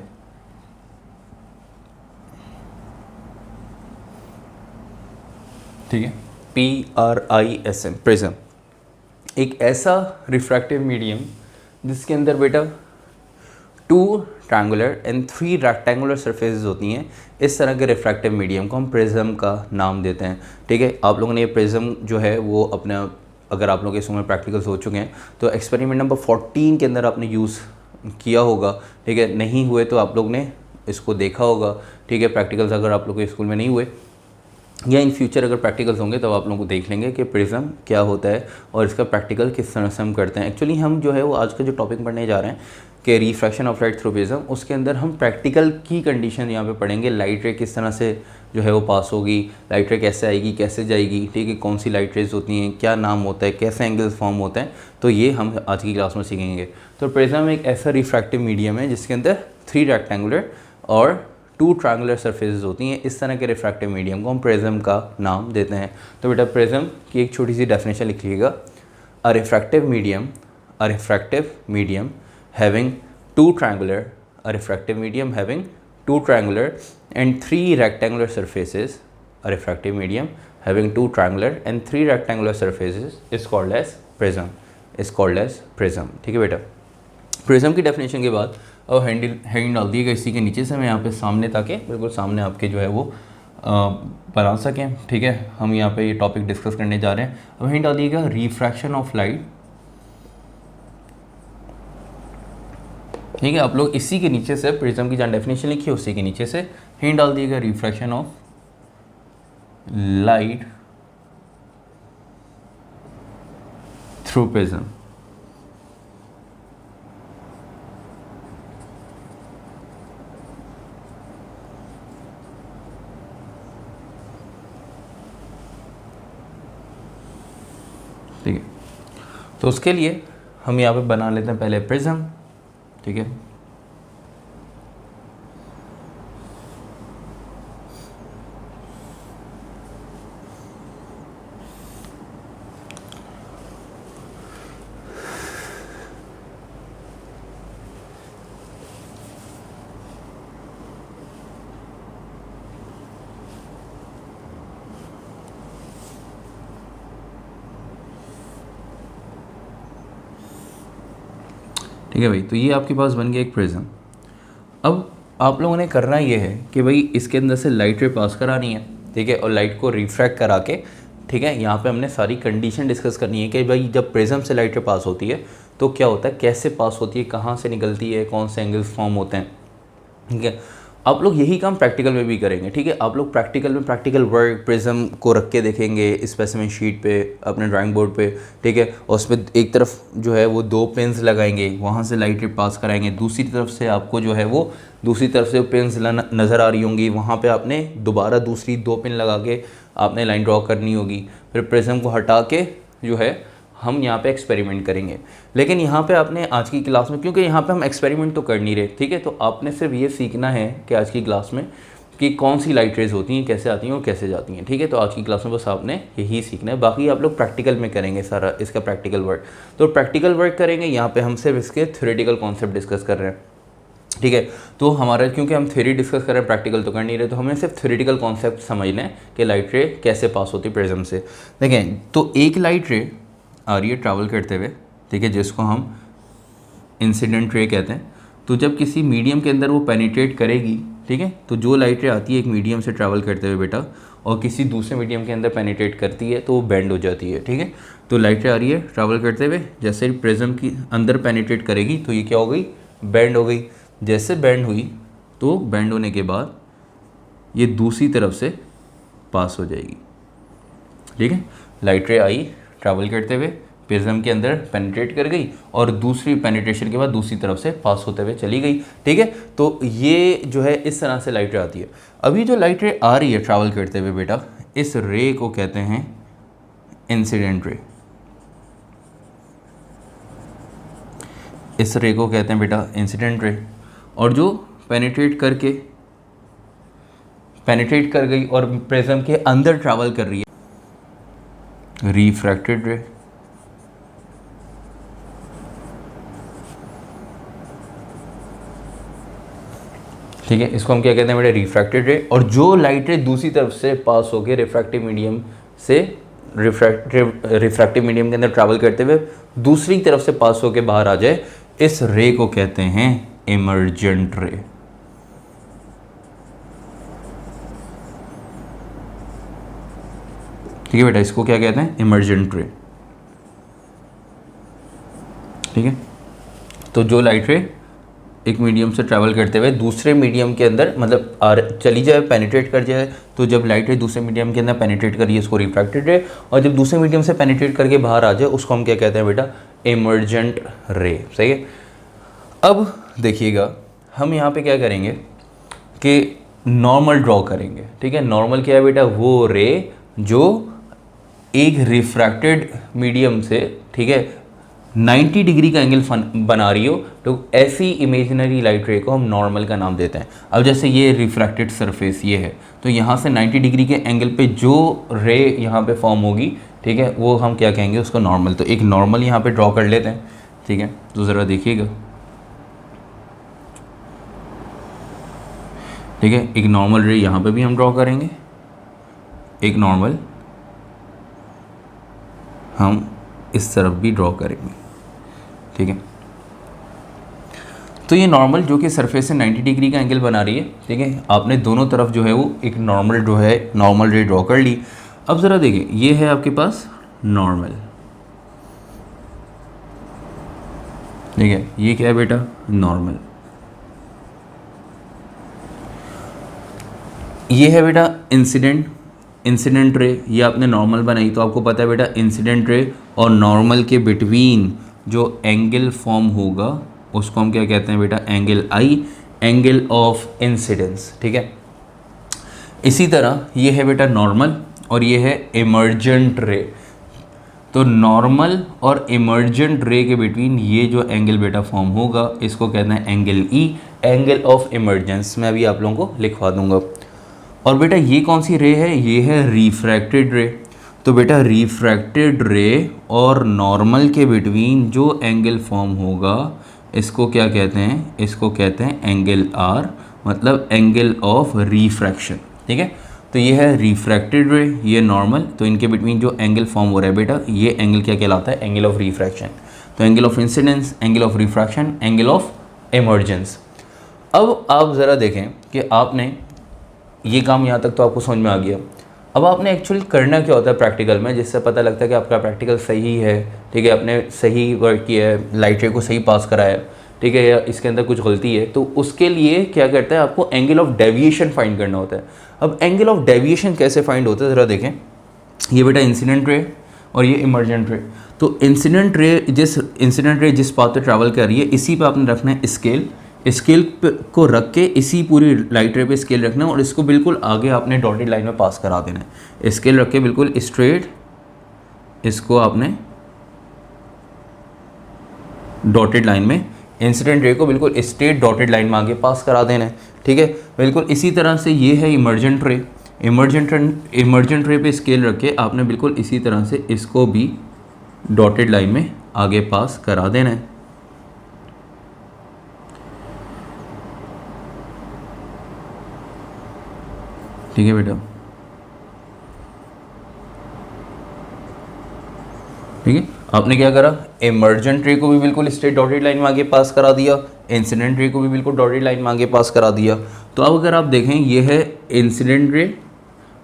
ठीक है, PRISM, प्रिज्म एक ऐसा रिफ्रैक्टिव मीडियम जिसके अंदर बेटा 2 ट्रायंगुलर एंड 3 रेक्टेंगुलर सरफेसेस होती हैं। इस तरह के रिफ्रैक्टिव मीडियम को हम प्रिज्म का नाम देते हैं। ठीक है, आप लोगों ने ये प्रिज्म जो है वो अपना, अगर आप लोग इस उम्र प्रैक्टिकल्स हो चुके हैं तो एक्सपेरिमेंट नंबर 14 के अंदर आपने यूज़ किया होगा। ठीक है, नहीं हुए तो आप लोग ने इसको देखा होगा। ठीक है, प्रैक्टिकल्स अगर आप लोग के स्कूल में नहीं हुए या इन फ्यूचर अगर प्रैक्टिकल्स होंगे तो आप लोगों को देख लेंगे कि प्रिज्म क्या होता है और इसका प्रैक्टिकल किस तरह से हम करते हैं। एक्चुअली हम जो है वो आज का जो टॉपिक पढ़ने जा रहे हैं कि refraction of light through prism, उसके अंदर हम प्रैक्टिकल की कंडीशन यहाँ पे पढ़ेंगे। लाइट रे किस तरह से जो है वो पास होगी, लाइट रे कैसे आएगी, कैसे जाएगी, ठीक है, कौन सी लाइट रेज होती हैं, क्या नाम होता है, कैसे एंगल्स फॉर्म होते हैं, तो ये हम आज की क्लास में सीखेंगे। तो प्रिज्म एक ऐसा रिफ्रैक्टिव मीडियम है जिसके अंदर 3 रेक्टेंगुलर और 2 ट्रायंगुलर सरफेसेस होती हैं। इस तरह के रिफ्रैक्टिव मीडियम को हम प्रिज्म का नाम देते हैं। तो बेटा प्रिज्म की एक छोटी सी डेफिनेशन लिख लीजिएगा। A refractive medium having 2 triangular, a refractive medium having 2 triangular and 3 rectangular surfaces, a refractive medium having 2 triangular and 3 rectangular surfaces is called as prism, ठीक है बेटा। प्रिज्म की डेफिनेशन के बाद अब हेडिंग डाल दिएगा इसी के नीचे से, मैं यहाँ पे सामने ताकि बिल्कुल सामने आपके जो है वो बना सकें, ठीक है। हम यहाँ पे ये टॉपिक डिस्कस करने जा रहे हैं। अब हेडिंग डाल दिएगा रिफ्रैक्शन ऑफ लाइट, ठीक है। आप लोग इसी के नीचे से प्रिज्म की जहाँ डेफिनेशन लिखी है उसी के नीचे से हिंट डाल दिएगा refraction of light through prism. ठीक है, तो उसके लिए हम यहाँ पे बना लेते हैं पहले प्रिज्म, ठीक है। ठीक है भाई, तो ये आपके पास बन गया एक प्रिज्म। अब आप लोगों ने करना ये है कि भाई इसके अंदर से लाइट रे पास करानी है, ठीक है, और लाइट को रिफ्रैक्ट करा के, ठीक है, यहाँ पे हमने सारी कंडीशन डिस्कस करनी है कि भाई जब प्रिज्म से लाइट रे पास होती है तो क्या होता है, कैसे पास होती है, कहाँ से निकलती है, कौन से एंगल्स फॉर्म होते हैं, ठीक है। आप लोग यही काम प्रैक्टिकल में भी करेंगे, ठीक है। आप लोग प्रैक्टिकल में प्रैक्टिकल वर्क प्रिज्म को रख के देखेंगे स्पेसिमेन शीट पे अपने ड्राइंग बोर्ड पे, ठीक है, और उसमें एक तरफ जो है वो 2 पेन्स लगाएंगे, वहाँ से लाइट रे पास कराएंगे, दूसरी तरफ से आपको जो है वो दूसरी तरफ से पेन्स नज़र आ रही होंगी, वहाँ पे आपने दोबारा दूसरी 2 पेन लगा के आपने लाइन ड्रॉ करनी होगी। फिर प्रिज्म को हटा के जो है हम यहाँ पे एक्सपेरिमेंट करेंगे। लेकिन यहाँ पे आपने आज की क्लास में, क्योंकि यहाँ पे हम एक्सपेरिमेंट तो कर नहीं रहे, ठीक है, तो आपने सिर्फ ये सीखना है कि आज की क्लास में कि कौन सी लाइट रेज होती हैं, कैसे आती हैं और कैसे जाती हैं, ठीक है। तो आज की क्लास में बस आपने यही सीखना है, बाकी आप लोग प्रैक्टिकल में करेंगे सारा इसका प्रैक्टिकल वर्क। तो प्रैक्टिकल वर्क करेंगे, यहाँ पर हम सिर्फ इसके थ्योरेटिकल कॉन्सेप्ट डिस्कस कर रहे हैं, ठीक है। तो हमारा क्योंकि हम थ्योरी डिस्कस कर रहे हैं, प्रैक्टिकल तो कर नहीं रहे, तो हमें सिर्फ थ्योरेटिकल कॉन्सेप्ट समझना है कि लाइट रे कैसे पास होती है प्रिज्म से। देखें, तो एक लाइट रे आ रही है ट्रैवल करते हुए, ठीक है, जिसको हम इंसिडेंट रे कहते हैं। तो जब किसी मीडियम के अंदर वो पेनिट्रेट करेगी, ठीक है, तो जो लाइट रे आती है एक मीडियम से ट्रैवल करते हुए बेटा, और किसी दूसरे मीडियम के अंदर पेनिट्रेट करती है तो वो बेंड हो जाती है, ठीक है। तो लाइट रे आ रही है ट्रैवल करते हुए, जैसे ही प्रिज्म की अंदर पेनिट्रेट करेगी तो ये क्या हो गई, बेंड हो गई। जैसे बेंड हुई तो बेंड होने के बाद ये दूसरी तरफ से पास हो जाएगी, ठीक है। लाइट रे आई ट्रैवल करते हुए, प्रिज्म के अंदर पेनिट्रेट कर गई और दूसरी पेनिट्रेशन के बाद दूसरी तरफ से पास होते हुए चली गई, ठीक है। तो ये जो है इस तरह से लाइट रे आती है। अभी जो लाइट रे आ रही है ट्रैवल करते हुए बेटा, इस रे को कहते हैं इंसिडेंट रे। इस रे को कहते हैं बेटा इंसिडेंट रे। और जो पेनिट्रेट कर गई और प्रिज्म के अंदर ट्रैवल कर रही है, रिफ्रैक्टेड रे। ठीक है, इसको हम क्या कहते हैं बेटा, रिफ्रैक्टेड रे। और जो लाइट रे दूसरी तरफ से पास होकर रिफ्रैक्टिव मीडियम के अंदर ट्रैवल करते हुए दूसरी तरफ से पास होकर बाहर आ जाए, इस रे को कहते हैं इमर्जेंट रे। ठीक है बेटा, इसको क्या कहते हैं, इमर्जेंट रे, ठीक है। तो जो लाइट रे एक मीडियम से ट्रैवल करते हुए दूसरे मीडियम के अंदर मतलब चली जाए, पेनिट्रेट कर जाए, तो जब लाइट रे दूसरे मीडियम के अंदर पेनिट्रेट करिए इसको रिफ्रैक्टेड रे, और जब दूसरे मीडियम से पेनिट्रेट करके बाहर आ जाए उसको हम क्या कहते हैं बेटा, इमर्जेंट रे। सही है। अब देखिएगा हम यहाँ पे क्या करेंगे कि नॉर्मल ड्रॉ करेंगे। ठीक है, नॉर्मल क्या है बेटा, वो रे जो एक रिफ्रैक्टेड मीडियम से, ठीक है, 90 डिग्री का एंगल बना रही हो, तो ऐसी इमेजिनरी लाइट रे को हम नॉर्मल का नाम देते हैं। अब जैसे ये रिफ्रैक्टेड सरफेस ये है, तो यहाँ से 90 डिग्री के एंगल पे जो रे यहाँ पे फॉर्म होगी, ठीक है, वो हम क्या कहेंगे, उसको नॉर्मल। तो एक नॉर्मल यहाँ पे ड्रॉ कर लेते हैं। ठीक है, तो ज़रा देखिएगा। ठीक है, एक नॉर्मल रे यहाँ पे भी हम ड्रॉ करेंगे, एक नॉर्मल हम इस तरफ भी ड्रॉ करेंगे। ठीक है, तो ये नॉर्मल जो कि सरफेस से 90 डिग्री का एंगल बना रही है। ठीक है, आपने दोनों तरफ जो है वो एक नॉर्मल जो है नॉर्मल रे ड्रॉ कर ली। अब ज़रा देखिए, ये है आपके पास नॉर्मल। ठीक है, ये क्या है बेटा, नॉर्मल। ये है बेटा इंसिडेंट रे। ये आपने नॉर्मल बनाई तो आपको पता है बेटा इंसिडेंट रे और नॉर्मल के बिटवीन जो एंगल फॉर्म होगा उसको हम क्या कहते हैं बेटा, angle I, angle of incidence. ठीक है, इसी तरह ये है बेटा नॉर्मल और ये है इमर्जेंट रे। तो नॉर्मल और इमर्जेंट रे के बिटवीन ये जो एंगल बेटा फॉर्म होगा इसको कहते हैं angle E, angle of emergence. मैं अभी आप लोगों को लिखवा दूंगा। और बेटा ये कौन सी रे है, ये है रिफ्रैक्टेड रे। तो बेटा रिफ्रैक्टेड रे और नॉर्मल के बिटवीन जो एंगल फॉर्म होगा इसको क्या कहते हैं, इसको कहते हैं एंगल आर, मतलब एंगल ऑफ रिफ्रैक्शन। ठीक है, तो ये है रिफ्रैक्टेड रे, ये नॉर्मल, तो इनके बिटवीन जो एंगल फॉर्म हो रहा है बेटा ये एंगल क्या कहलाता है, एंगल ऑफ रिफ्रैक्शन। तो angle of incidence, angle of refraction, angle of emergence. अब आप ज़रा देखें कि आपने ये काम यहाँ तक तो आपको समझ में आ गया। अब आपने एक्चुअली करना क्या होता है प्रैक्टिकल में, जिससे पता लगता है कि आपका प्रैक्टिकल सही है। ठीक है, आपने सही वर्क किया है, लाइट रे को सही पास कराया, ठीक है, या इसके अंदर कुछ गलती है, तो उसके लिए क्या करता है, आपको एंगल ऑफ डेविएशन फाइंड करना होता है। अब एंगल ऑफ डेविएशन कैसे फाइंड होता है, ज़रा देखें। ये बेटा इंसिडेंट रे और ये इमर्जेंट रे। तो इंसिडेंट रे जिस पाथ पे ट्रैवल कर रही है इसी पे आपने रखना है स्केल को रख के इसी पूरी लाइट रे पे स्केल रखना है और इसको बिल्कुल आगे आपने डॉटेड लाइन में पास करा देना है। स्केल रख के बिल्कुल स्ट्रेट इसको आपने डॉटेड लाइन में, इंसिडेंट रे को बिल्कुल स्ट्रेट डॉटेड लाइन में आगे पास करा देना है। ठीक है, बिल्कुल इसी तरह से ये है इमर्जेंट रे। इमर्जेंट रे पे स्केल रख के आपने बिल्कुल इसी तरह से इसको भी डॉटेड लाइन में आगे पास करा देना है। ठीक है बेटा, ठीक है, आपने क्या करा, इमर्जेंट रे को भी बिल्कुल स्ट्रेट डॉटेड लाइन में आगे पास करा दिया, इंसिडेंट रे को भी बिल्कुल डॉटेड लाइन में आगे पास करा दिया। तो अब अगर आप देखें ये है इंसिडेंट रे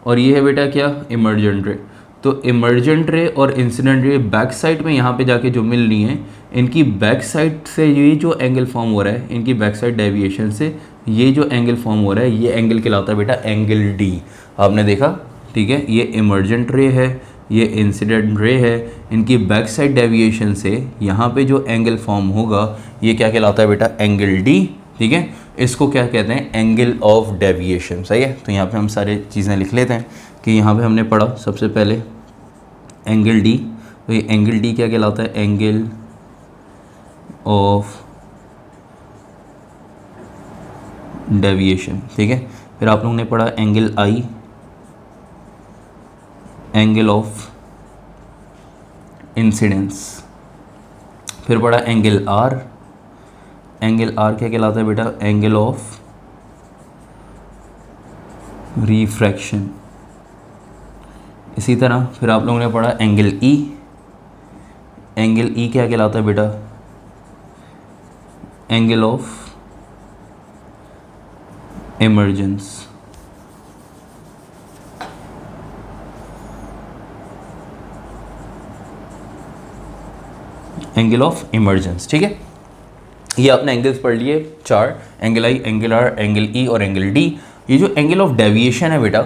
और ये है बेटा क्या, इमर्जेंट रे। तो इमर्जेंट रे और इंसिडेंट रे बैक साइड में यहाँ पे जाके जो मिल रही हैं, इनकी बैक साइड से ये जो एंगल फॉर्म हो रहा है, इनकी बैक साइड डेविएशन से ये जो एंगल फॉर्म हो रहा है, ये एंगल कहलाता है बेटा एंगल डी। आपने देखा, ठीक है, ये इमर्जेंट रे है, ये इंसिडेंट रे है, इनकी बैक साइड डेविएशन से यहाँ पे जो एंगल फॉर्म होगा ये क्या कहलाता है बेटा, एंगल डी। ठीक है, इसको क्या कहते हैं, एंगल ऑफ डेविएशन। सही है, तो यहाँ पे हम सारी चीज़ें लिख लेते हैं कि यहाँ पे हमने पढ़ा सबसे पहले एंगल डी। तो ये एंगल डी क्या कहलाता है, एंगल ऑफ डेविएशन। ठीक है, फिर आप लोगों ने पढ़ा angle I, angle of incidence. फिर पढ़ा एंगल आर क्या कहलाता है बेटा, एंगल ऑफ रिफ्रैक्शन। इसी तरह फिर आप लोगों ने पढ़ा एंगल ई क्या कहलाता है बेटा, angle of emergence. Angle of emergence. ठीक है, ये आपने एंगल्स पढ़ लिए 4, angle I, angle R, angle E और एंगल डी। ये जो एंगल ऑफ डेविएशन है बेटा,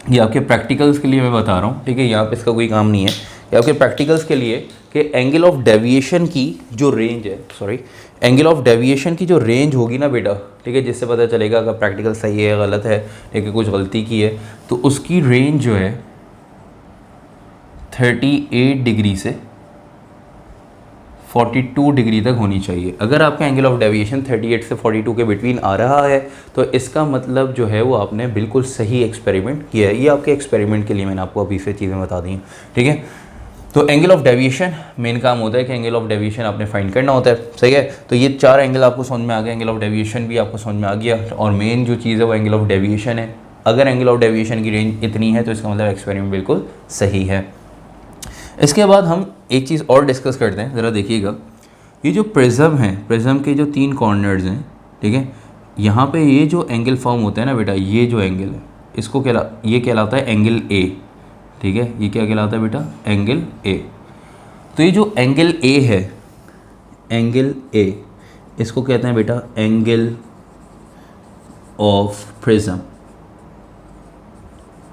ये आपके प्रैक्टिकल्स के लिए मैं बता रहा हूँ, ठीक है, यहाँ पे इसका कोई काम नहीं है, ये आपके प्रैक्टिकल्स के लिए कि एंगल ऑफ डेविएशन की जो रेंज है, सॉरी, एंगल ऑफ डेविएशन की जो रेंज होगी ना बेटा, ठीक है, जिससे पता चलेगा अगर प्रैक्टिकल सही है गलत है, ठीक है, कुछ गलती की है, तो उसकी रेंज जो है 38 डिग्री से 42 डिग्री तक होनी चाहिए। अगर आपका एंगल ऑफ डेविएशन 38 से 42 के बिटवीन आ रहा है तो इसका मतलब जो है वो आपने बिल्कुल सही एक्सपेरिमेंट किया है। ये आपके एक्सपेरिमेंट के लिए मैंने आपको अभी से चीज़ें बता दी हैं, ठीक है। तो एंगल ऑफ डेविएशन मेन काम होता है कि एंगल ऑफ डेविएशन आपने फाइंड करना होता है, सही है। तो ये 4 एंगल आपको समझ में आ गए, एंगल ऑफ डेविएशन भी आपको समझ में आ गया, और मेन जो चीज़ है वो एंगल ऑफ डेविएशन है। अगर एंगल ऑफ डेविएशन की रेंज इतनी है तो इसका मतलब एक्सपेरिमेंट बिल्कुल सही है। इसके बाद हम एक चीज़ और डिस्कस करते हैं, ज़रा देखिएगा, ये जो प्रिज्म है, प्रिज्म के जो 3 कॉर्नर्स हैं, ठीक है, यहाँ पे ये जो एंगल फॉर्म होता है ना बेटा, ये जो एंगल है इसको ये कहलाता है एंगल ए, ठीक है, ये क्या कहलाता है बेटा, एंगल ए। तो ये जो एंगल ए है, एंगल ए, इसको कहते हैं बेटा एंगल ऑफ प्रिज्म।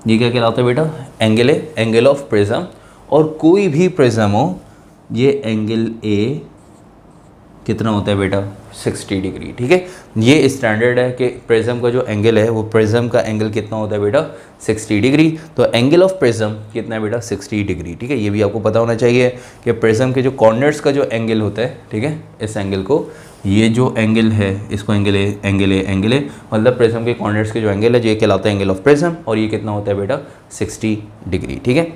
ये क्या कहलाता है बेटा, angle A, angle of prism. और कोई भी प्रिज्म हो, ये एंगल ए कितना होता है बेटा, 60 डिग्री, ठीक है। ये स्टैंडर्ड है कि प्रिज्म का जो एंगल है वो प्रिज्म का एंगल कितना होता है बेटा, 60 डिग्री। तो एंगल ऑफ प्रिज्म कितना है बेटा, 60 डिग्री, ठीक है। ये भी आपको पता होना चाहिए कि प्रिज्म के जो कॉर्नर्स का जो एंगल होता है, ठीक है, इस एंगल को, ये जो एंगल है इसको angle A, angle A, angle A, मतलब प्रिज्म के कॉर्नर्स के जो एंगल है ये कहलाता है एंगल ऑफ प्रिज्म, और ये कितना होता है बेटा, 60 डिग्री, ठीक है।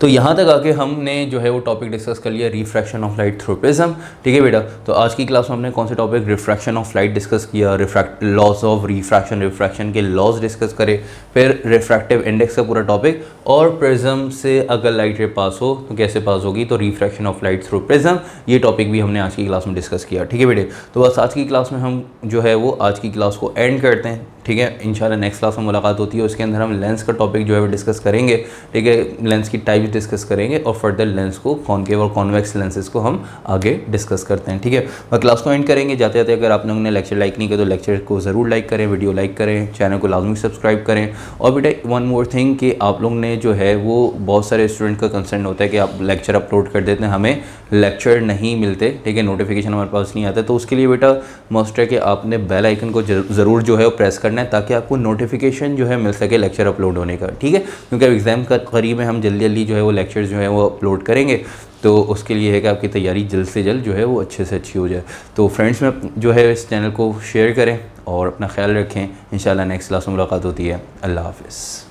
तो यहाँ तक आके हमने जो है वो टॉपिक डिस्कस कर लिया, refraction of light through prism, ठीक है बेटा। तो आज की क्लास में हमने कौन से topic, refraction of light discuss किया, लॉस ऑफ रिफ्रैक्शन, रिफ्रैक्शन के लॉस डिस्कस करे, फिर रिफ्रैक्टिव इंडेक्स का पूरा टॉपिक, और प्रिज्म से अगर लाइट रे पास हो तो कैसे पास होगी, तो refraction of light through prism, ये टॉपिक भी हमने आज की क्लास में डिस्कस किया, ठीक है बेटे। तो बस आज की क्लास में हम जो है वो आज की क्लास को एंड करते हैं, ठीक है। इंशाल्लाह नेक्स्ट क्लास में मुलाकात होती है, उसके अंदर हम लेंस का टॉपिक जो है वो डिस्कस करेंगे, ठीक है, लेंस की टाइप्स डिस्कस करेंगे, और फर्दर लेंस को, कॉनकेव और कॉन्वेक्स लेंसेज को हम आगे डिस्कस करते हैं, ठीक है। और क्लास को एंड करेंगे जाते जाते, अगर आप लोगों ने लेक्चर लाइक नहीं किया तो लेक्चर को ज़रूर लाइक करें, वीडियो लाइक करें, चैनल को लाजमी सब्सक्राइब करें। और बेटा वन मोर थिंग कि आप लोग ने जो है वो, बहुत सारे स्टूडेंट का कंसर्न होता है कि आप लेक्चर अपलोड कर देते हैं, हमें लेक्चर नहीं मिलते, ठीक है, नोटिफिकेशन हमारे पास नहीं आता। तो उसके लिए बेटा मस्ट है कि आपने बेल आइकन को ज़रूर जो है वो प्रेस करना है, ताकि आपको नोटिफिकेशन जो है मिल सके लेक्चर अपलोड होने का, ठीक है। क्योंकि अब एग्ज़ाम का करीब है, हम जल्दी जल्दी जो है वो लेक्चर जो है वो अपलोड करेंगे, तो उसके लिए है कि आपकी तैयारी जल्द से जल्द जो है वो अच्छे से अच्छी हो जाए। तो फ्रेंड्स में जो है इस चैनल को शेयर करें और अपना ख्याल रखें। इंशाल्लाह नेक्स्ट क्लास में मुलाकात होती है। अल्लाह हाफ़िज़।